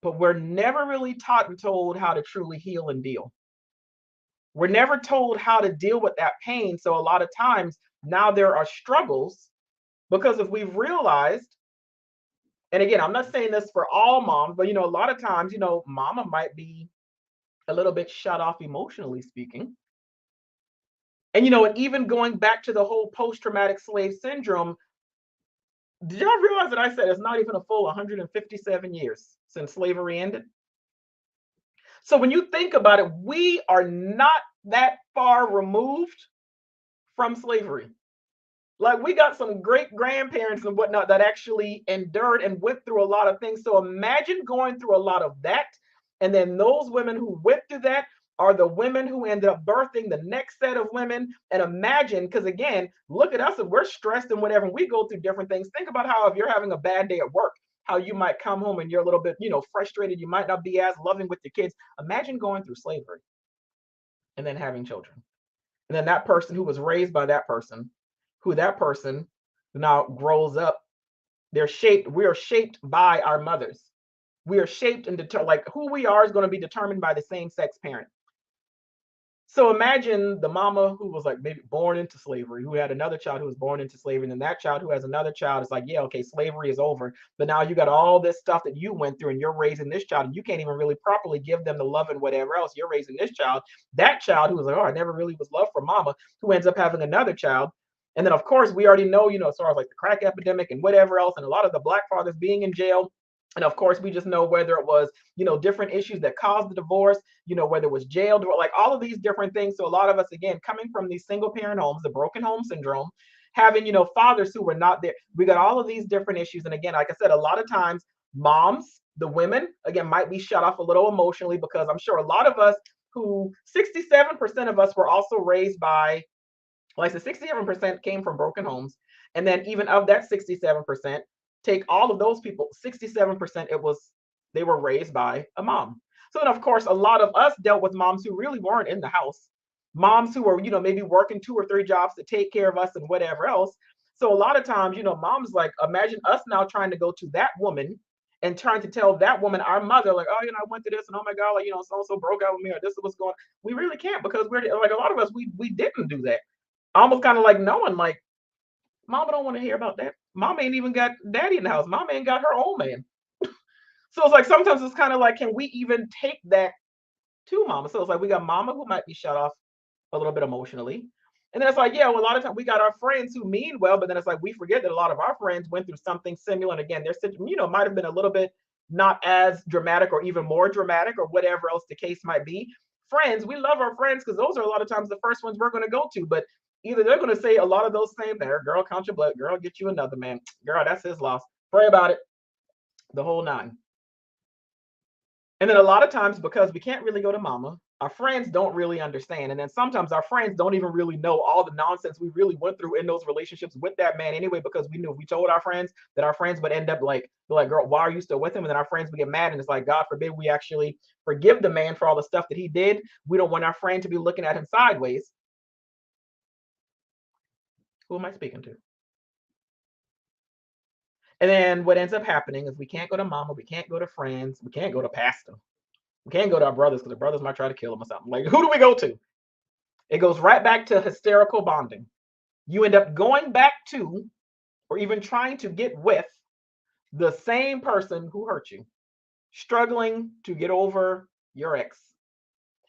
but we're never really taught and told how to truly heal and deal. We're never told how to deal with that pain. So a lot of times now there are struggles because if we've realized, and again, I'm not saying this for all moms, but a lot of times, mama might be a little bit shut off emotionally speaking. And and even going back to the whole post-traumatic slave syndrome, did y'all realize that I said it's not even a full 157 years since slavery ended? So when you think about it, we are not that far removed from slavery. Like we got some great grandparents and whatnot that actually endured and went through a lot of things. So imagine going through a lot of that. And then those women who went through that are the women who ended up birthing the next set of women. And imagine, because again, look at us if we're stressed and whatever, we go through different things. Think about how if you're having a bad day at work, how you might come home and you're a little bit, frustrated. You might not be as loving with your kids. Imagine going through slavery and then having children. And then that person who was raised by that person, who that person now grows up, we are shaped by our mothers. We are shaped and like who we are is going to be determined by the same sex parent. So imagine the mama who was like maybe born into slavery, who had another child who was born into slavery, and then that child who has another child is like, yeah, okay, slavery is over. But now you got all this stuff that you went through and you're raising this child and you can't even really properly give them the love and whatever else. You're raising this child, that child who was like, oh, I never really was loved from mama, who ends up having another child. And then of course we already know, as far as like the crack epidemic and whatever else, and a lot of the Black fathers being in jail. And of course, we just know whether it was, different issues that caused the divorce, whether it was jailed, like all of these different things. So a lot of us, again, coming from these single parent homes, the broken home syndrome, having, fathers who were not there. We got all of these different issues. And again, like I said, a lot of times moms, the women, again, might be shut off a little emotionally because I'm sure a lot of us who 67% of us were also raised by, like I said, 67% came from broken homes. And then even of that 67%, take all of those people, 67% they were raised by a mom. So then of course a lot of us dealt with moms who really weren't in the house, moms who were maybe working 2 or 3 jobs to take care of us and whatever else. So a lot of times moms, like, imagine us now trying to go to that woman and trying to tell that woman, our mother, like, oh, I went through this and oh my god, like, so and so broke out with me or this is what's going on. We really can't because we're like, a lot of us, we didn't do that. Almost kind of like knowing, like, mama don't want to hear about that. Mama ain't even got daddy in the house. Mama ain't got her own man. So it's like sometimes it's kind of like, can we even take that to mama? So it's like we got mama who might be shut off a little bit emotionally. And then it's like, yeah, well, a lot of times we got our friends who mean well, but then it's like we forget that a lot of our friends went through something similar. And again, their situation, might have been a little bit not as dramatic or even more dramatic or whatever else the case might be. Friends, we love our friends because those are a lot of times the first ones we're going to go to. But either they're going to say a lot of those same there, girl, count your blood, girl, get you another man, girl, that's his loss. Pray about it, the whole nine. And then a lot of times, because we can't really go to mama, our friends don't really understand. And then sometimes our friends don't even really know all the nonsense we really went through in those relationships with that man anyway, because we knew if we told our friends that our friends would end up like, girl, why are you still with him? And then our friends would get mad. And it's like, God forbid we actually forgive the man for all the stuff that he did. We don't want our friend to be looking at him sideways. Who am I speaking to? And then what ends up happening is we can't go to mama, we can't go to friends, we can't go to pastor. We can't go to our brothers because the brothers might try to kill him or something. Like, who do we go to? It goes right back to hysterical bonding. You end up going back to, or even trying to get with, the same person who hurt you, struggling to get over your ex.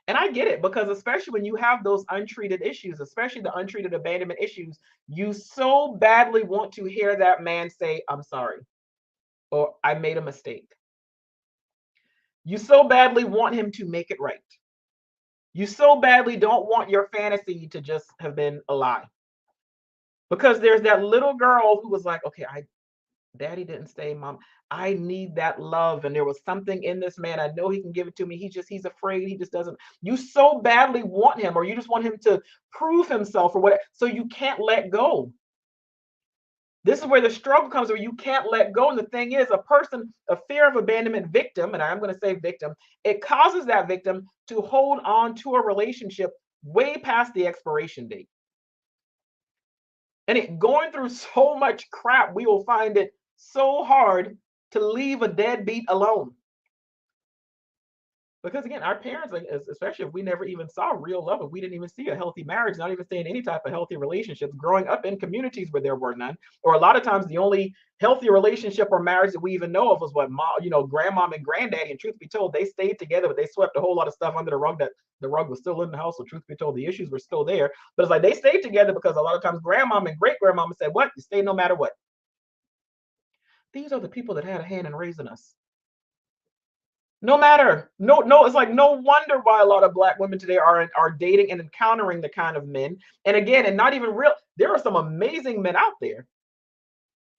And I get it, because especially when you have those untreated issues, especially the untreated abandonment issues, you so badly want to hear that man say, I'm sorry, or I made a mistake. You so badly want him to make it right. You so badly don't want your fantasy to just have been a lie. Because there's that little girl who was like, okay, daddy didn't stay, mom. I need that love. And there was something in this man. I know he can give it to me. He's afraid. He just doesn't. You so badly want him, or you just want him to prove himself or whatever. So you can't let go. This is where the struggle comes, where you can't let go. And the thing is, a fear of abandonment victim, and I'm going to say victim, it causes that victim to hold on to a relationship way past the expiration date. And it going through so much crap, we will find it so hard to leave a deadbeat alone. Because again, our parents, like, especially if we never even saw real love, if we didn't even see a healthy marriage, not even seeing any type of healthy relationships, growing up in communities where there were none, or a lot of times the only healthy relationship or marriage that we even know of was what grandmom and granddaddy. And truth be told, they stayed together, but they swept a whole lot of stuff under the rug. That the rug was still in the house. So truth be told, the issues were still there. But it's like they stayed together because a lot of times grandmom and great grandmama said, "What? You stay no matter what." These are the people that had a hand in raising us. No matter, no, it's like no wonder why a lot of Black women today are dating and encountering the kind of men. And again, and not even real, there are some amazing men out there.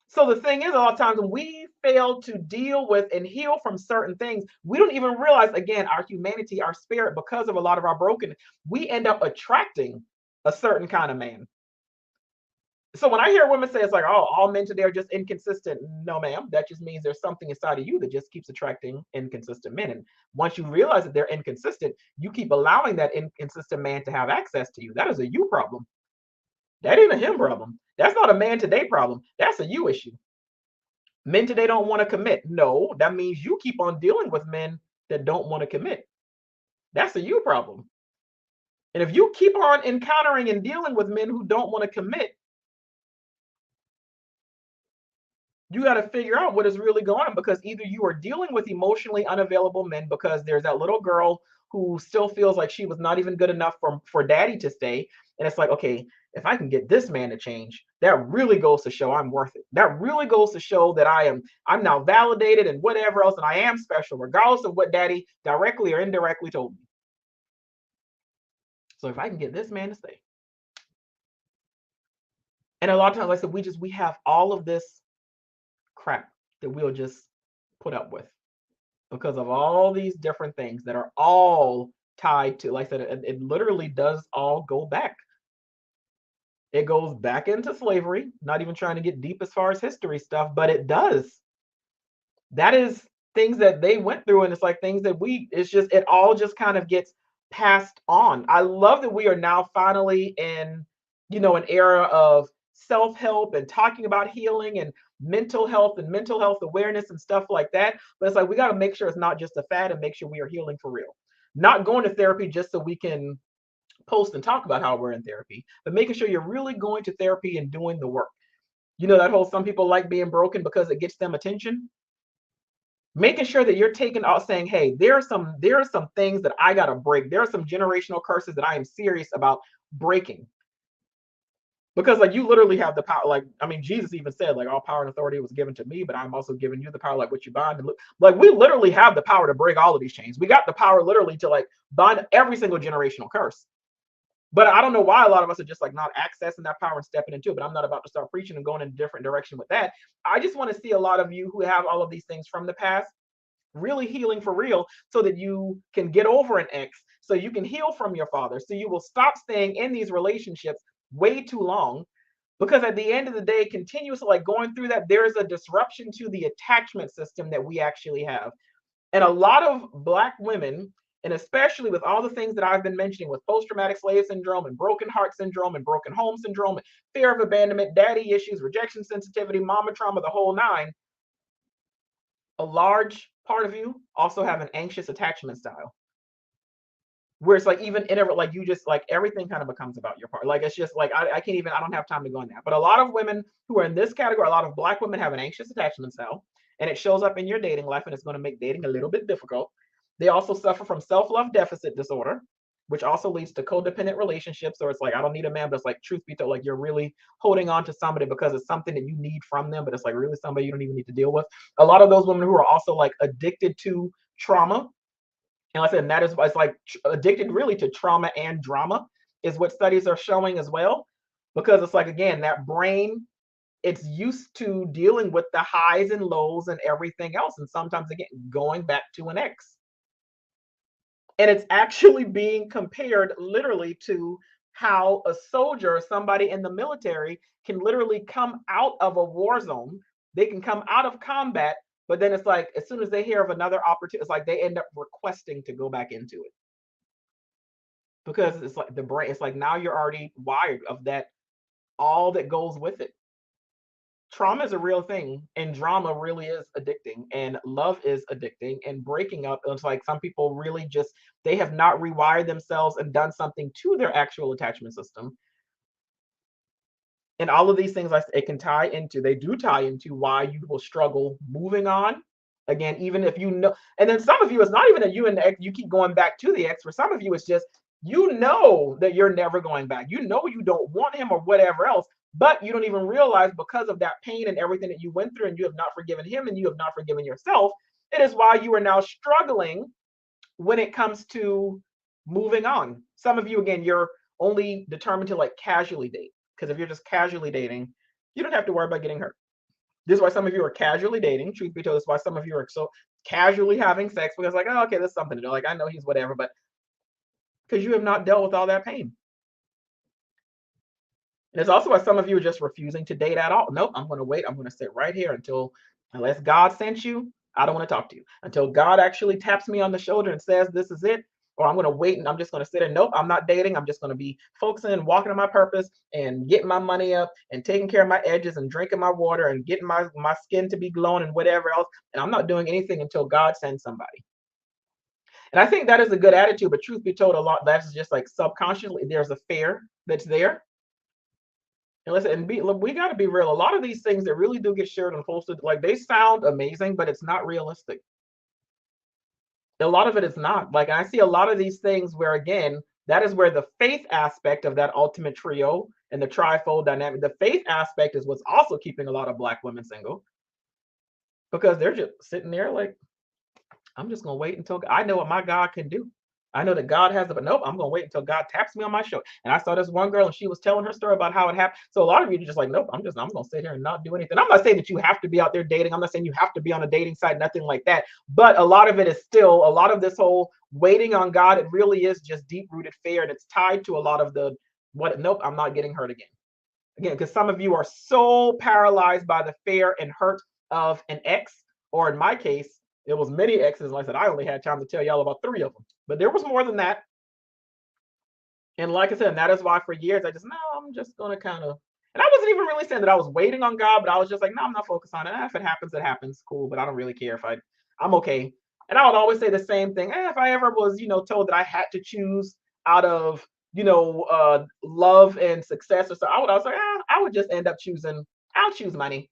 So the thing is, a lot of times when we fail to deal with and heal from certain things, we don't even realize, again, our humanity, our spirit, because of a lot of our brokenness, we end up attracting a certain kind of man. So when I hear women say it's like, oh, all men today are just inconsistent. No, ma'am. That just means there's something inside of you that just keeps attracting inconsistent men. And once you realize that they're inconsistent, you keep allowing that inconsistent man to have access to you. That is a you problem. That ain't a him problem. That's not a man today problem. That's a you issue. Men today don't want to commit. No, that means you keep on dealing with men that don't want to commit. That's a you problem. And if you keep on encountering and dealing with men who don't want to commit, you got to figure out what is really going on, because either you are dealing with emotionally unavailable men because there's that little girl who still feels like she was not even good enough for daddy to stay. And it's like, okay, if I can get this man to change, that really goes to show I'm worth it. That really goes to show that I'm now validated and whatever else, and I am special, regardless of what daddy directly or indirectly told me. So if I can get this man to stay. And a lot of times, like I said, we have all of this crap that we'll just put up with because of all these different things that are all tied to, like I said, it literally does all go back. It goes back into slavery, not even trying to get deep as far as history stuff, but it does. That is things that they went through, and it's like things that it all just kind of gets passed on. I love that we are now finally in, an era of self-help and talking about healing and mental health and mental health awareness and stuff like that. But it's like we got to make sure it's not just a fad, and make sure we are healing for real. Not going to therapy just so we can post and talk about how we're in therapy, but making sure you're really going to therapy and doing the work. That whole some people like being broken because it gets them attention. Making sure that you're taking out, saying, hey, there are some things that I got to break. There are some generational curses that I am serious about breaking. Because like you literally have the power. Like, I mean, Jesus even said, like, all power and authority was given to me, but I'm also giving you the power, like what you bind and look. Like, we literally have the power to break all of these chains. We got the power literally to like bind every single generational curse. But I don't know why a lot of us are just like not accessing that power and stepping into it. But I'm not about to start preaching and going in a different direction with that. I just want to see a lot of you who have all of these things from the past really healing for real, so that you can get over an ex, so you can heal from your father, so you will stop staying in these relationships way too long. Because at the end of the day, continuously like going through that, there is a disruption to the attachment system that we actually have. And a lot of Black women, and especially with all the things that I've been mentioning with post-traumatic slave syndrome and broken heart syndrome and broken home syndrome, and fear of abandonment, daddy issues, rejection sensitivity, mama trauma, the whole nine, a large part of you also have an anxious attachment style, where it's like even in a, like you just like everything kind of becomes about your part. Like it's just like I can't even, I don't have time to go in that. But a lot of women who are in this category, a lot of Black women have an anxious attachment style, and it shows up in your dating life, and it's going to make dating a little bit difficult. They also suffer from self-love deficit disorder, which also leads to codependent relationships. So it's like, I don't need a man, but it's like, truth be told, like you're really holding on to somebody because it's something that you need from them, but it's like really somebody you don't even need to deal with. A lot of those women who are also like addicted to trauma, and like I said, and that is it's like addicted really to trauma and drama, is what studies are showing as well. Because it's like, again, that brain, it's used to dealing with the highs and lows and everything else. And sometimes again, going back to an ex. And it's actually being compared literally to how a soldier or somebody in the military can literally come out of a war zone. They can come out of combat, but then it's like as soon as they hear of another opportunity, it's like they end up requesting to go back into it. Because it's like the brain, it's like now you're already wired of that, all that goes with it. Trauma is a real thing, and drama really is addicting, and love is addicting, and breaking up, it's like some people really just, they have not rewired themselves and done something to their actual attachment system. And all of these things, like it can tie into, they do tie into why you will struggle moving on. Again, even if you know, and then some of you, it's not even that you and the ex, you keep going back to the ex. For some of you, it's just you know that you're never going back. You know you don't want him or whatever else, but you don't even realize, because of that pain and everything that you went through, and you have not forgiven him and you have not forgiven yourself. It is why you are now struggling when it comes to moving on. Some of you, again, you're only determined to like casually date, because if you're just casually dating, you don't have to worry about getting hurt. This is why some of you are casually dating. Truth be told, this is why some of you are so casually having sex, because like, oh, okay, there's something to do. Like, I know he's whatever, but because you have not dealt with all that pain. And it's also why some of you are just refusing to date at all. Nope, I'm going to wait. I'm going to sit right here until, unless God sent you, I don't want to talk to you. Until God actually taps me on the shoulder and says, this is it. Or I'm going to wait and I'm just going to sit and nope, I'm not dating. I'm just going to be focusing and walking on my purpose and getting my money up and taking care of my edges and drinking my water and getting my skin to be glowing and whatever else. And I'm not doing anything until God sends somebody. And I think that is a good attitude. But truth be told, a lot that's just like subconsciously, there's a fear that's there. And listen, and look, we got to be real. A lot of these things that really do get shared and posted, like they sound amazing, but it's not realistic. A lot of it is not. Like I see a lot of these things where, again, that is where the faith aspect of that ultimate trio and the trifold dynamic, the faith aspect is what's also keeping a lot of Black women single, because they're just sitting there like, I'm just gonna wait until I know what my God can do. I know that God has it, but nope, I'm gonna wait until God taps me on my shoulder. And I saw this one girl, and she was telling her story about how it happened. So a lot of you are just like, nope, I'm gonna sit here and not do anything. I'm not saying that you have to be out there dating. I'm not saying you have to be on a dating site, nothing like that. But a lot of it is still a lot of this whole waiting on God. It really is just deep-rooted fear, and it's tied to a lot of the what. Nope, I'm not getting hurt again. Again, because some of you are so paralyzed by the fear and hurt of an ex, or in my case, it was many exes. Like I said, I only had time to tell y'all about 3 of them, but there was more than that. And like I said, and that is why for years I just, no, I'm just gonna kind of, and I wasn't even really saying that I was waiting on God, but I was just like, no, I'm not focused on it. If it happens, it happens, cool. But I don't really care if I'm okay. And I would always say the same thing. If I ever was, told that I had to choose out of, love and success or so, I was like, I would just end up choosing. I'll choose money,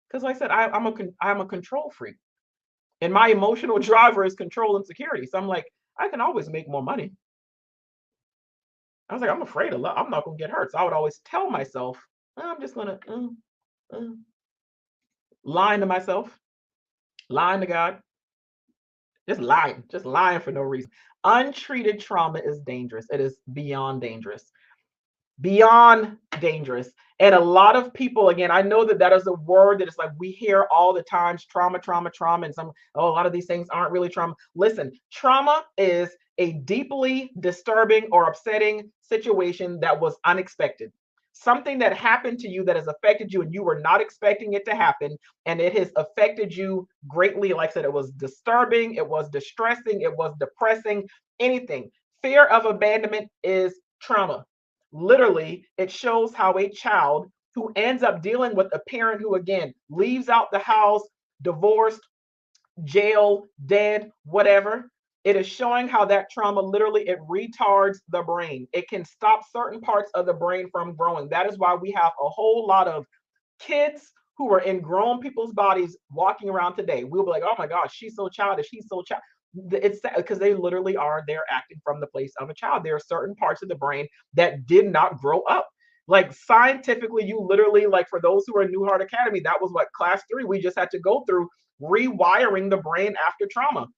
because like I said, I'm a control freak. And my emotional driver is control and security. So I'm like, I can always make more money. I was like, I'm afraid of love. I'm not going to get hurt. So I would always tell myself, I'm just going to, lying to myself, lying to God, just lying for no reason. Untreated trauma is dangerous. It is beyond dangerous. Beyond dangerous. And a lot of people, again, I know that that is a word that is like we hear all the times, trauma, trauma, trauma, and some, oh, a lot of these things aren't really trauma. Listen, trauma is a deeply disturbing or upsetting situation that was unexpected. Something that happened to you that has affected you and you were not expecting it to happen, and it has affected you greatly. Like I said, it was disturbing, it was distressing, it was depressing, anything. Fear of abandonment is trauma. Literally, it shows how a child who ends up dealing with a parent who, again, leaves out the house, divorced, jail, dead, whatever. It is showing how that trauma literally it retards the brain. It can stop certain parts of the brain from growing. That is why we have a whole lot of kids who are in grown people's bodies walking around today. We'll be like, oh my gosh, she's so childish, he's so child. It's because they literally are, they're acting from the place of a child. There are certain parts of the brain that did not grow up. Like scientifically, you literally, like for those who are in New Heart Academy, that was what class 3 we just had to go through, rewiring the brain after trauma.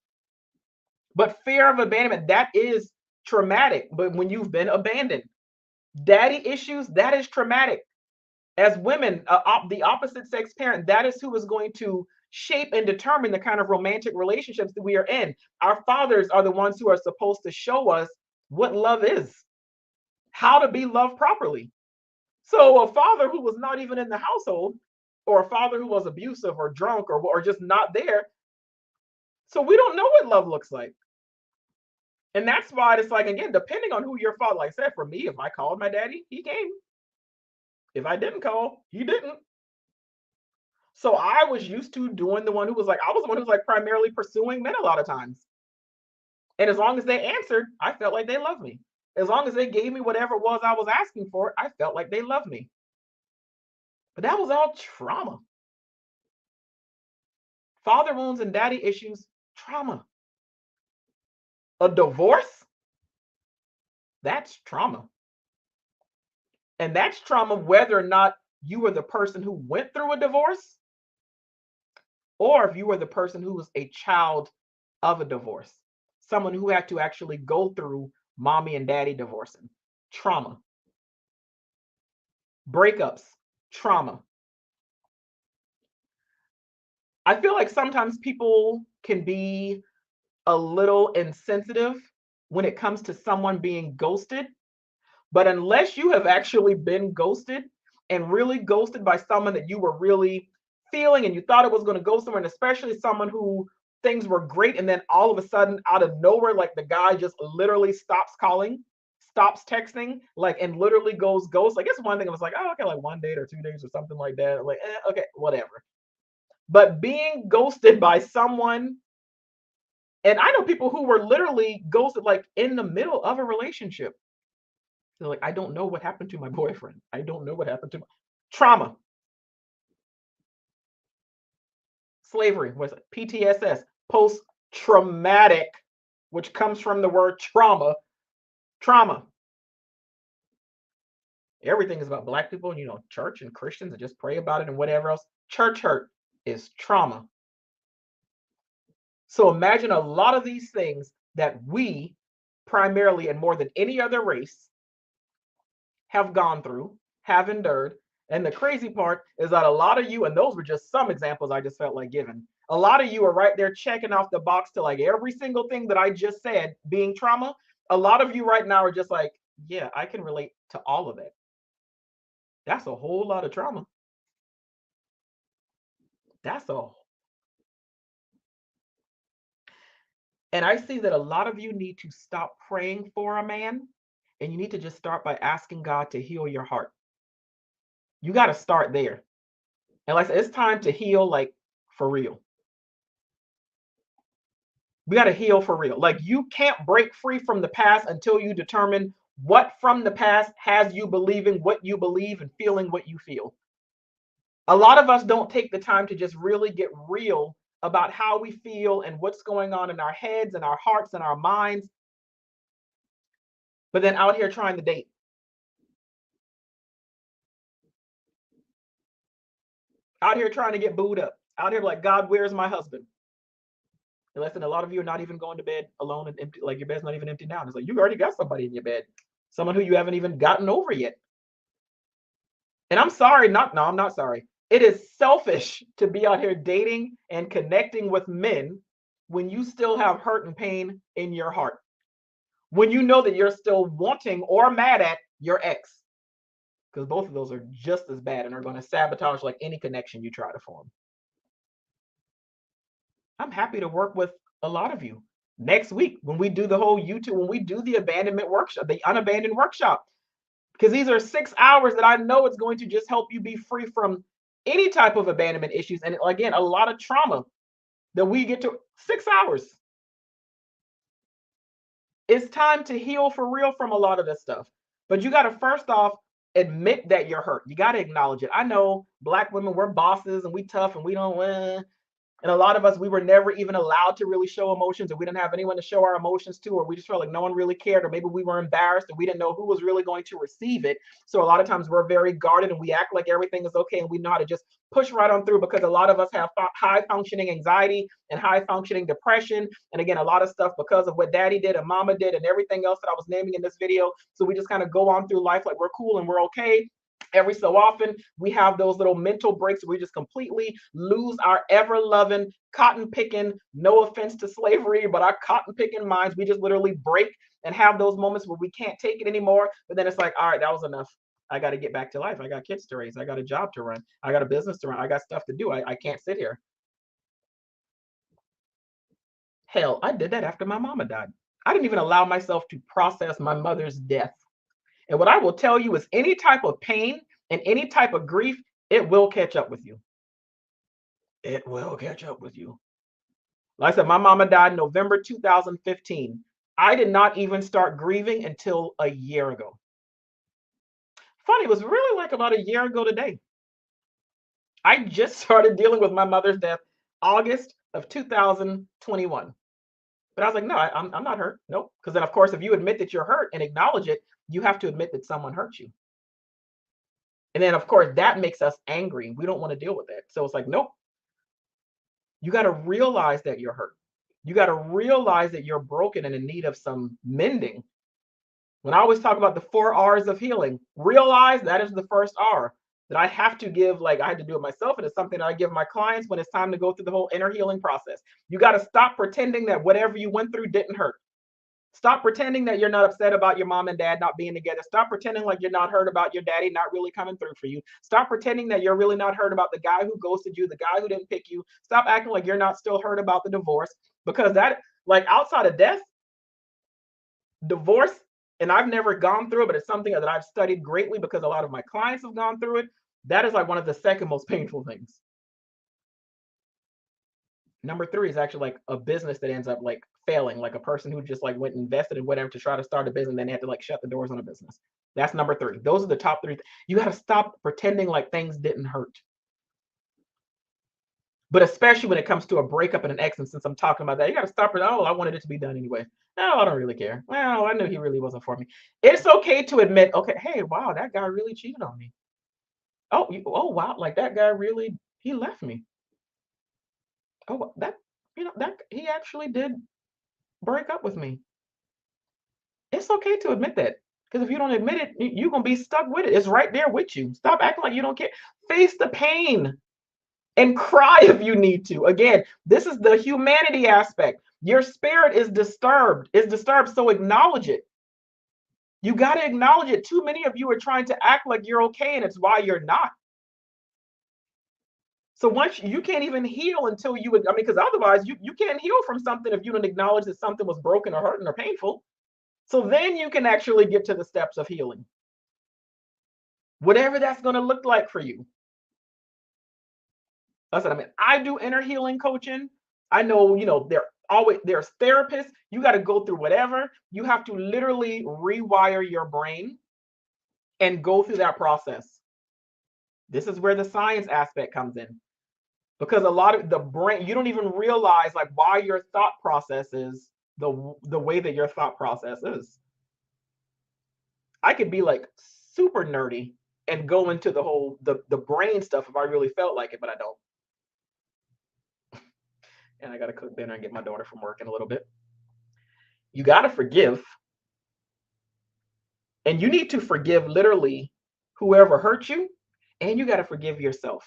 But fear of abandonment, that is traumatic. But when you've been abandoned, daddy issues, that is traumatic. As women, the opposite sex parent, that is who is going to shape and determine the kind of romantic relationships that we are in. Our fathers are the ones who are supposed to show us what love is, how to be loved properly. So a father who was not even in the household, or a father who was abusive or drunk or just not there, so we don't know what love looks like. And that's why it's like, again, depending on who your father, like I said, for me, if I called my daddy, he came. If I didn't call, he didn't. So I was used to doing the one who was like, I was the one who was like primarily pursuing men a lot of times. And as long as they answered, I felt like they loved me. As long as they gave me whatever it was I was asking for, I felt like they loved me. But that was all trauma. Father wounds and daddy issues, trauma. A divorce, that's trauma. And that's trauma whether or not you were the person who went through a divorce or if you were the person who was a child of a divorce, someone who had to actually go through mommy and daddy divorcing. Trauma. Breakups, trauma. I feel like sometimes people can be a little insensitive when it comes to someone being ghosted. But unless you have actually been ghosted and really ghosted by someone that you were really feeling and you thought it was going to go somewhere, and especially someone who things were great, and then all of a sudden, out of nowhere, like the guy just literally stops calling, stops texting, like, and literally goes ghost. Like, it's one thing. I was like, oh, okay, like 1 day or 2 days or something like that. Like, okay, whatever. But being ghosted by someone, and I know people who were literally ghosted, like in the middle of a relationship. They're like, I don't know what happened to my boyfriend. I don't know what happened to my trauma, slavery, was it PTSS, post traumatic, which comes from the word trauma, trauma. Everything is about black people, and church and Christians and just pray about it and whatever else. Church hurt is trauma. So imagine a lot of these things that we primarily and more than any other race have gone through, have endured. And the crazy part is that a lot of you, and those were just some examples I just felt like giving, a lot of you are right there checking off the box to like every single thing that I just said being trauma. A lot of you right now are just like, yeah, I can relate to all of it. That's a whole lot of trauma. That's a, and I see that a lot of you need to stop praying for a man, and you need to just start by asking God to heal your heart. You got to start there. And like I said, it's time to heal, like for real. We got to heal for real. Like, you can't break free from the past until you determine what from the past has you believing what you believe and feeling what you feel. A lot of us don't take the time to just really get real about how we feel and what's going on in our heads and our hearts and our minds. but then out here trying to date. Out here trying to get booed up. Out here like, God, where's my husband? And listen, a lot of you are not even going to bed alone and empty, like your bed's not even empty now. It's like you already got somebody in your bed, someone who you haven't even gotten over yet. And I'm sorry, I'm not sorry. It is selfish to be out here dating and connecting with men when you still have hurt and pain in your heart. When you know that you're still wanting or mad at your ex. Because both of those are just as bad and are going to sabotage like any connection you try to form. I'm happy to work with a lot of you next week when we do the whole YouTube, when we do the abandonment workshop, the unabandoned workshop. Because these are 6 hours that I know it's going to just help you be free from any type of abandonment issues. And again, a lot of trauma that we get to 6 hours. It's time to heal for real from a lot of this stuff. But you got to first off admit that you're hurt. You got to acknowledge it. I know Black women, we're bosses and we tough and we don't. And a lot of us, we were never even allowed to really show emotions, or we didn't have anyone to show our emotions to, or we just felt like no one really cared, or maybe we were embarrassed and we didn't know who was really going to receive it. So a lot of times we're very guarded and we act like everything is okay and we know how to just push right on through, because a lot of us have high functioning anxiety and high functioning depression. And again, a lot of stuff because of what daddy did and mama did and everything else that I was naming in this video. So we just kind of go on through life like we're cool and we're okay. Every so often, we have those little mental breaks where we just completely lose our ever-loving, cotton-picking, no offense to slavery, but our cotton-picking minds, we just literally break and have those moments where we can't take it anymore. But then it's like, all right, that was enough. I got to get back to life. I got kids to raise. I got a job to run. I got a business to run. I got stuff to do. I can't sit here. Hell, I did that after my mama died. I didn't even allow myself to process my mother's death. And what I will tell you is any type of pain and any type of grief, it will catch up with you. It will catch up with you. Like I said, my mama died in November 2015. I did not even start grieving until a year ago. Funny, it was really like about a year ago today. I just started dealing with my mother's death August of 2021. But I was like, no, I'm not hurt. Nope. Because then, of course, if you admit that you're hurt and acknowledge it, you have to admit that someone hurt you. And then, of course, that makes us angry. We don't want to deal with that. So it's like, nope. You got to realize that you're hurt. You got to realize that you're broken and in need of some mending. When I always talk about the 4 R's of healing, realize that is the first R that I have to give. Like I had to do it myself. And it's something that I give my clients when it's time to go through the whole inner healing process. You got to stop pretending that whatever you went through didn't hurt. Stop pretending that you're not upset about your mom and dad not being together. Stop pretending like you're not hurt about your daddy not really coming through for you. Stop pretending that you're really not hurt about the guy who ghosted you, the guy who didn't pick you. Stop acting like you're not still hurt about the divorce, because that, like outside of death, divorce, and I've never gone through it, but it's something that I've studied greatly because a lot of my clients have gone through it. That is like one of the second most painful things. Number 3 is actually like a business that ends up like failing, like a person who just like went and invested in whatever to try to start a business, and then they had to like shut the doors on a business. That's number 3. Those are the top 3. You got to stop pretending like things didn't hurt. But especially when it comes to a breakup and an ex, and since I'm talking about that, you got to stop it. Oh, I wanted it to be done anyway. No, I don't really care. Well, I knew he really wasn't for me. It's okay to admit, okay, hey, wow, that guy really cheated on me. Oh, wow, like that guy really, he left me. Oh, that, that he actually did break up with me. It's okay to admit that, because if you don't admit it, you're gonna be stuck with it. It's right there with you. Stop acting like you don't care. Face the pain and cry if you need to. Again, this is the humanity aspect. Your spirit is disturbed. So acknowledge it. You got to acknowledge it. Too many of you are trying to act like you're okay, and it's why you're not. So once you can't even heal until you, because otherwise you can't heal from something if you don't acknowledge that something was broken or hurting or painful. So then you can actually get to the steps of healing. Whatever that's going to look like for you. Listen, I do inner healing coaching. I know, there's therapists. You got to go through whatever. You have to literally rewire your brain and go through that process. This is where the science aspect comes in. Because a lot of the brain, you don't even realize like why your thought process is the way that your thought process is. I could be like super nerdy and go into the whole the brain stuff if I really felt like it, but I don't. And I got to cook dinner and get my daughter from work in a little bit. You got to forgive, and you need to forgive literally whoever hurt you, and you got to forgive yourself.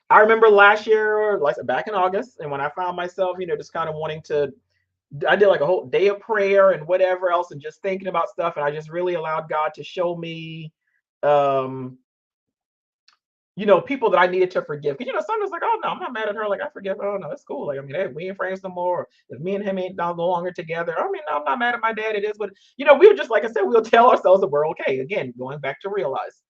I remember last year, like back in August, and when I found myself, just kind of wanting to, I did like a whole day of prayer and whatever else, and just thinking about stuff, and I just really allowed God to show me, um, people that I needed to forgive. Because sometimes like, oh no, I'm not mad at her. Like I forgive. Oh no, it's cool. Like I mean, hey, we ain't friends no more. If me and him ain't no longer together, I mean, no, I'm not mad at my dad. It is, but we were just like I said, we'll tell ourselves that we're okay. Again, going back to realize.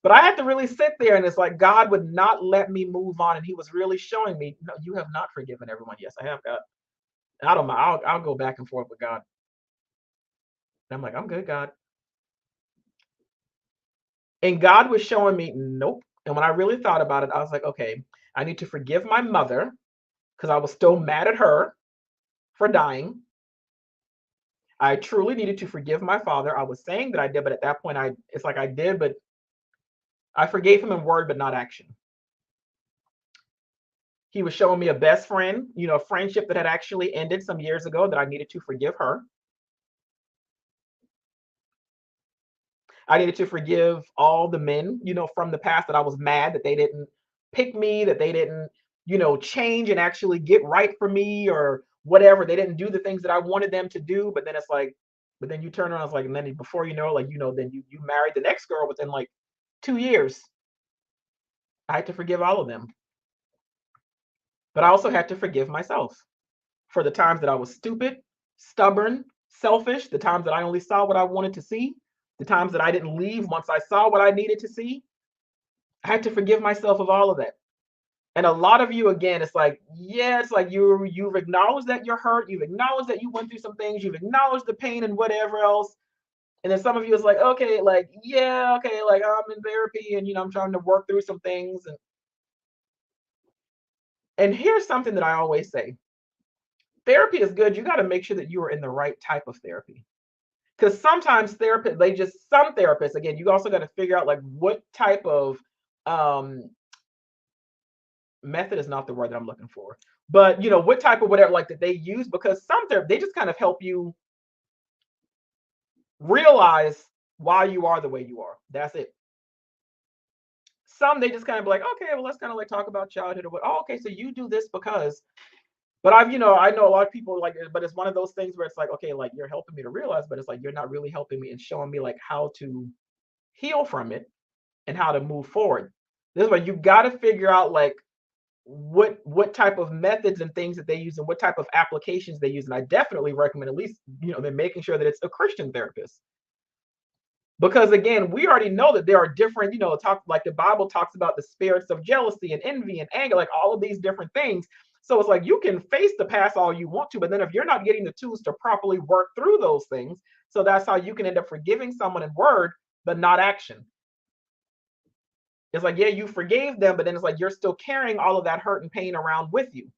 But I had to really sit there, and it's like God would not let me move on, and He was really showing me, no, you have not forgiven everyone. Yes, I have, God. I don't mind. I'll go back and forth with God. And I'm like, I'm good, God. And God was showing me, nope. And when I really thought about it, I was like, okay, I need to forgive my mother because I was still mad at her for dying. I truly needed to forgive my father. I was saying that I did, but at that point, it's like I did, but I forgave him in word, but not action. He was showing me a best friend, a friendship that had actually ended some years ago that I needed to forgive her. I needed to forgive all the men, from the past that I was mad that they didn't pick me, that they didn't, change and actually get right for me or whatever. They didn't do the things that I wanted them to do. But then it's like, but then you turn around, it's like, and then before you know, like, then you married the next girl within like 2 years. I had to forgive all of them. But I also had to forgive myself for the times that I was stupid, stubborn, selfish, the times that I only saw what I wanted to see, the times that I didn't leave once I saw what I needed to see. I had to forgive myself of all of that. And a lot of you, again, it's like, yeah, it's like you've acknowledged that you're hurt, you've acknowledged that you went through some things, you've acknowledged the pain and whatever else. And then some of you is like, okay, like, yeah, okay, like I'm in therapy and I'm trying to work through some things. And here's something that I always say. Therapy is good. You got to make sure that you are in the right type of therapy. Because sometimes therapists, some therapists, again, you also got to figure out like what type of um method is not the word that I'm looking for, but what type of whatever like that they use, because some they just kind of help you realize why you are the way you are. That's it. Some they just kind of be like, okay, well, let's kind of like talk about childhood or what. Oh, okay, so you do this because. But I know a lot of people like it, but it's one of those things where it's like, okay, like you're helping me to realize, but it's like you're not really helping me and showing me like how to heal from it and how to move forward. This is why you got to figure out like what type of methods and things that they use and what type of applications they use. And I definitely recommend at least, then making sure that it's a Christian therapist. Because again, we already know that there are different, talk like the Bible talks about the spirits of jealousy and envy and anger, like all of these different things. So it's like you can face the past all you want to, but then if you're not getting the tools to properly work through those things, so that's how you can end up forgiving someone in word, but not action. It's like, yeah, you forgave them, but then it's like you're still carrying all of that hurt and pain around with you.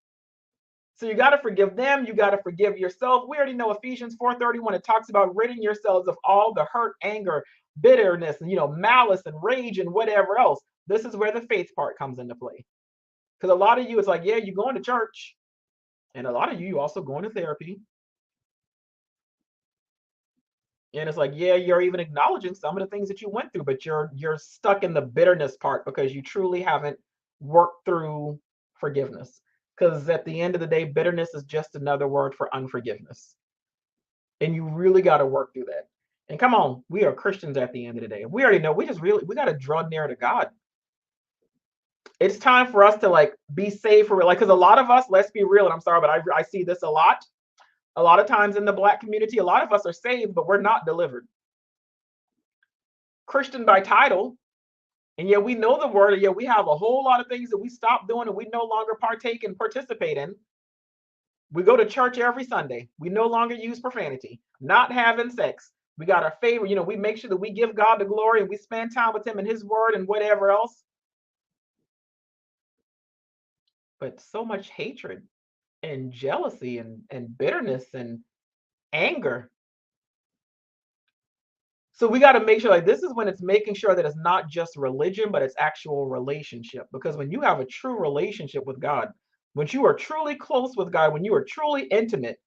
So you got to forgive them. You got to forgive yourself. We already know Ephesians 4:31. It talks about ridding yourselves of all the hurt, anger, bitterness, and malice and rage and whatever else. This is where the faith part comes into play. Because a lot of you, it's like, yeah, you're going to church, and a lot of you also going to therapy. And it's like, yeah, you're even acknowledging some of the things that you went through, but you're stuck in the bitterness part because you truly haven't worked through forgiveness. Because at the end of the day, bitterness is just another word for unforgiveness. And you really got to work through that. And come on, we are Christians at the end of the day. We already know we got to draw near to God. It's time for us to like be saved for real. Like, because a lot of us, let's be real, and I'm sorry, but I see this a lot. A lot of times in the Black community, a lot of us are saved, but we're not delivered. Christian by title, and yet we know the word, and yet we have a whole lot of things that we stop doing and we no longer partake and participate in. We go to church every Sunday. We no longer use profanity, not having sex. We got our favorite, we make sure that we give God the glory and we spend time with him and his word and whatever else. But so much hatred and jealousy and bitterness and anger. So we got to make sure, like, this is when it's making sure that it's not just religion, but it's actual relationship. Because when you have a true relationship with God, when you are truly close with God, when you are truly intimate,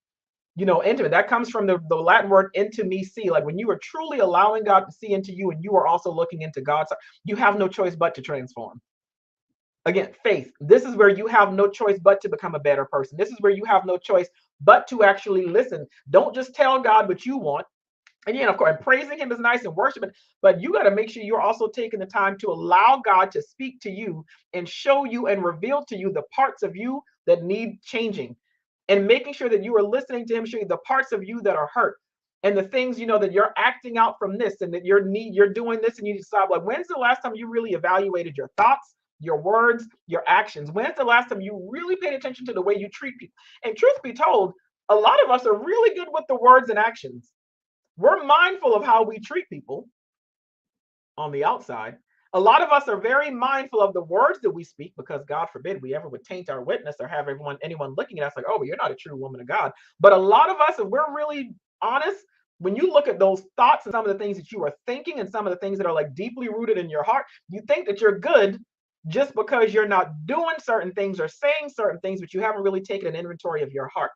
intimate, that comes from the Latin word intimacy. Like when you are truly allowing God to see into you and you are also looking into God's, you have no choice but to transform. Again, faith. This is where you have no choice but to become a better person. This is where you have no choice but to actually listen. Don't just tell God what you want. And of course, praising him is nice and worshiping, but you got to make sure you're also taking the time to allow God to speak to you and show you and reveal to you the parts of you that need changing, and making sure that you are listening to him show you the parts of you that are hurt, and the things that you're acting out from this, and that you're doing this, and you decide, like, when's the last time you really evaluated your thoughts, your words, your actions? When's the last time you really paid attention to the way you treat people? And truth be told, a lot of us are really good with the words and actions. We're mindful of how we treat people on the outside. A lot of us are very mindful of the words that we speak, because God forbid we ever would taint our witness or have anyone looking at us like, oh, well, you're not a true woman of God. But a lot of us, if we're really honest, when you look at those thoughts and some of the things that you are thinking and some of the things that are like deeply rooted in your heart, you think that you're good just because you're not doing certain things or saying certain things, but you haven't really taken an inventory of your heart.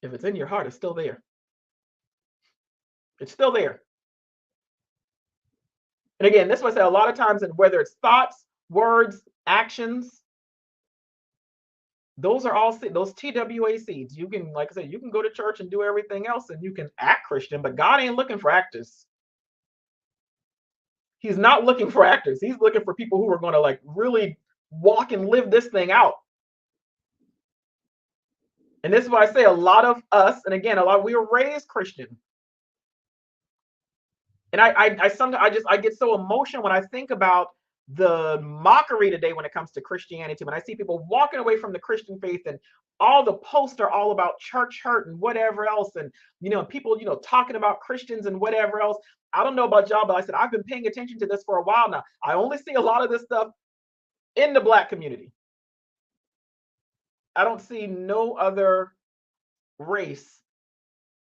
If it's in your heart, it's still there. It's still there. And again, this was a lot of times, and whether it's thoughts, words, actions, those are all those TWA seeds. You can, like I said, you can go to church and do everything else, and you can act Christian, but God ain't looking for actors. He's not looking for actors. He's looking for people who are going to like really walk and live this thing out. And this is why I say a lot of us, and again, we were raised Christian. And I sometimes I get so emotional when I think about the mockery today when it comes to Christianity. When I see people walking away from the Christian faith, and all the posts are all about church hurt and whatever else, and people talking about Christians and whatever else. I don't know about y'all, but I said I've been paying attention to this for a while now. I only see a lot of this stuff in the Black community. I don't see no other race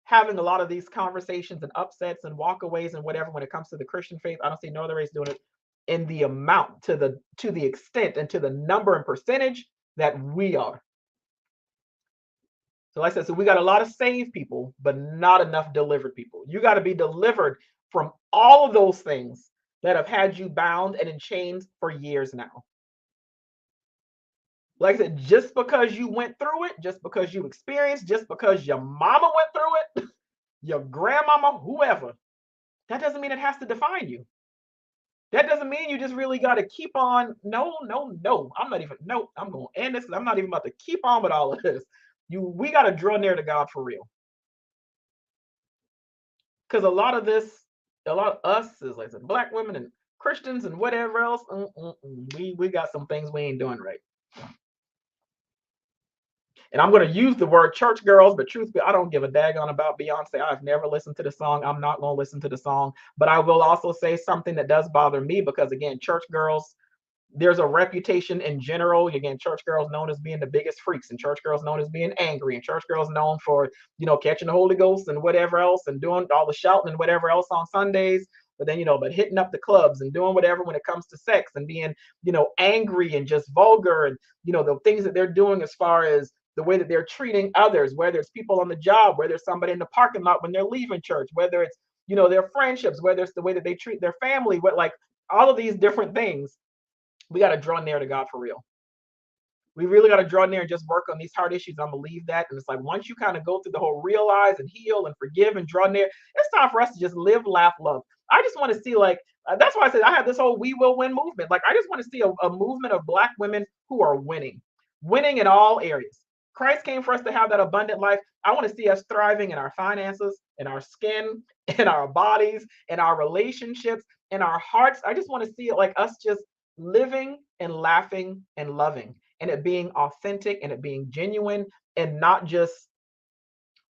having a lot of these conversations and upsets and walkaways and whatever when it comes to the Christian faith. I don't see no other race doing it in the amount, to the extent and to the number and percentage that we are. So like I said, so we got a lot of saved people, but not enough delivered people. You got to be delivered from all of those things that have had you bound and in chains for years now. Like I said, just because you went through it, just because you experienced, just because your mama went through it, your grandmama, whoever, that doesn't mean it has to define you. That doesn't mean you just really got to keep on. No. I'm not even, no, I'm going to end this. I'm not even about to keep on with all of this. We got to draw near to God for real. Because a lot of us is like Black women and Christians and whatever else. We got some things we ain't doing right. And I'm going to use the word church girls, but truth be, I don't give a daggone about Beyonce. I've never listened to the song. I'm not going to listen to the song. But I will also say something that does bother me, because again, church girls, there's a reputation in general. Again, church girls known as being the biggest freaks, and church girls known as being angry, and church girls known for, catching the Holy Ghost and whatever else, and doing all the shouting and whatever else on Sundays. But then, but hitting up the clubs and doing whatever when it comes to sex, and being, angry and just vulgar, and, the things that they're doing as far as the way that they're treating others, whether it's people on the job, whether it's somebody in the parking lot when they're leaving church, whether it's, their friendships, whether it's the way that they treat their family, what, like all of these different things. We got to draw near to God for real. We really got to draw near and just work on these hard issues. I'm believe that. And it's like, once you kind of go through the whole realize and heal and forgive and draw near, it's time for us to just live, laugh, love. I just want to see, like, that's why I said I have this whole We Will Win movement. Like, I just want to see a movement of Black women who are winning in all areas. Christ came for us to have that abundant life. I want to see us thriving in our finances, in our skin, in our bodies, in our relationships, in our hearts. I just want to see it like us just living and laughing and loving, and it being authentic and it being genuine, and not just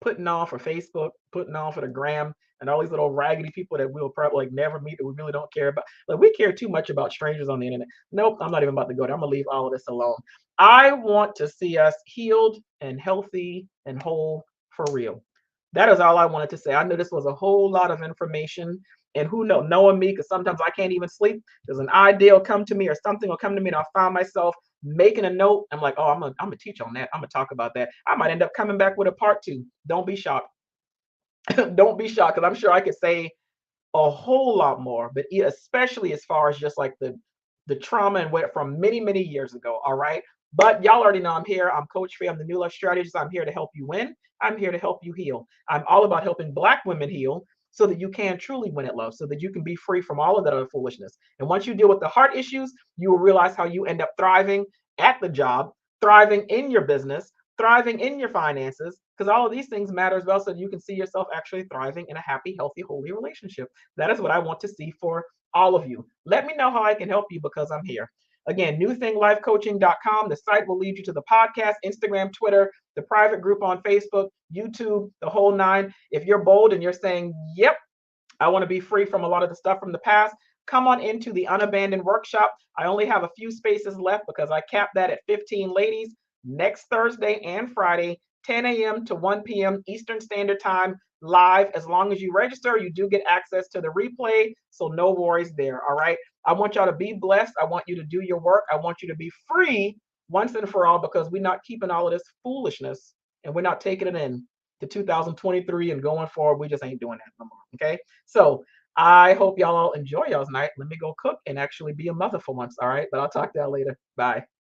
putting on for Facebook, putting on for the gram, and all these little raggedy people that we'll probably like never meet, that we really don't care about. Like, we care too much about strangers on the internet. Nope, I'm not even about to go there. I'm gonna leave all of this alone. I want to see us healed and healthy and whole for real. That is all I wanted to say. I knew this was a whole lot of information, and who know, knowing me, because sometimes I can't even sleep. There's an idea will come to me, or something will come to me, and I'll find myself making a note. I'm like, oh, I'm gonna teach on that. I'm gonna talk about that. I might end up coming back with a part two. Don't be shocked. Don't be shocked, because I'm sure I could say a whole lot more, but especially as far as just like the trauma and what from many years ago. All right. But y'all already know I'm here. I'm Coach Free. I'm the New Love Strategist. I'm here to help you win. I'm here to help you heal. I'm all about helping Black women heal so that you can truly win at love, so that you can be free from all of that other foolishness. And once you deal with the heart issues, you will realize how you end up thriving at the job, thriving in your business, thriving in your finances, because all of these things matter as well, so that you can see yourself actually thriving in a happy, healthy, holy relationship. That is what I want to see for all of you. Let me know how I can help you, because I'm here. Again, newthinglifecoaching.com. The site will lead you to the podcast, Instagram, Twitter, the private group on Facebook, YouTube, the whole nine. If you're bold and you're saying, yep, I want to be free from a lot of the stuff from the past, come on into the Unabandoned Workshop. I only have a few spaces left because I capped that at 15 ladies next Thursday and Friday, 10 a.m. to 1 p.m. Eastern Standard Time, live. As long as you register, you do get access to the replay, so no worries there. All right. I want y'all to be blessed. I want you to do your work. I want you to be free once and for all, because we're not keeping all of this foolishness, and we're not taking it in to 2023 and going forward. We just ain't doing that no more. Okay. So I hope y'all all enjoy y'all's night. Let me go cook and actually be a mother for once. All right. But I'll talk to y'all later. Bye.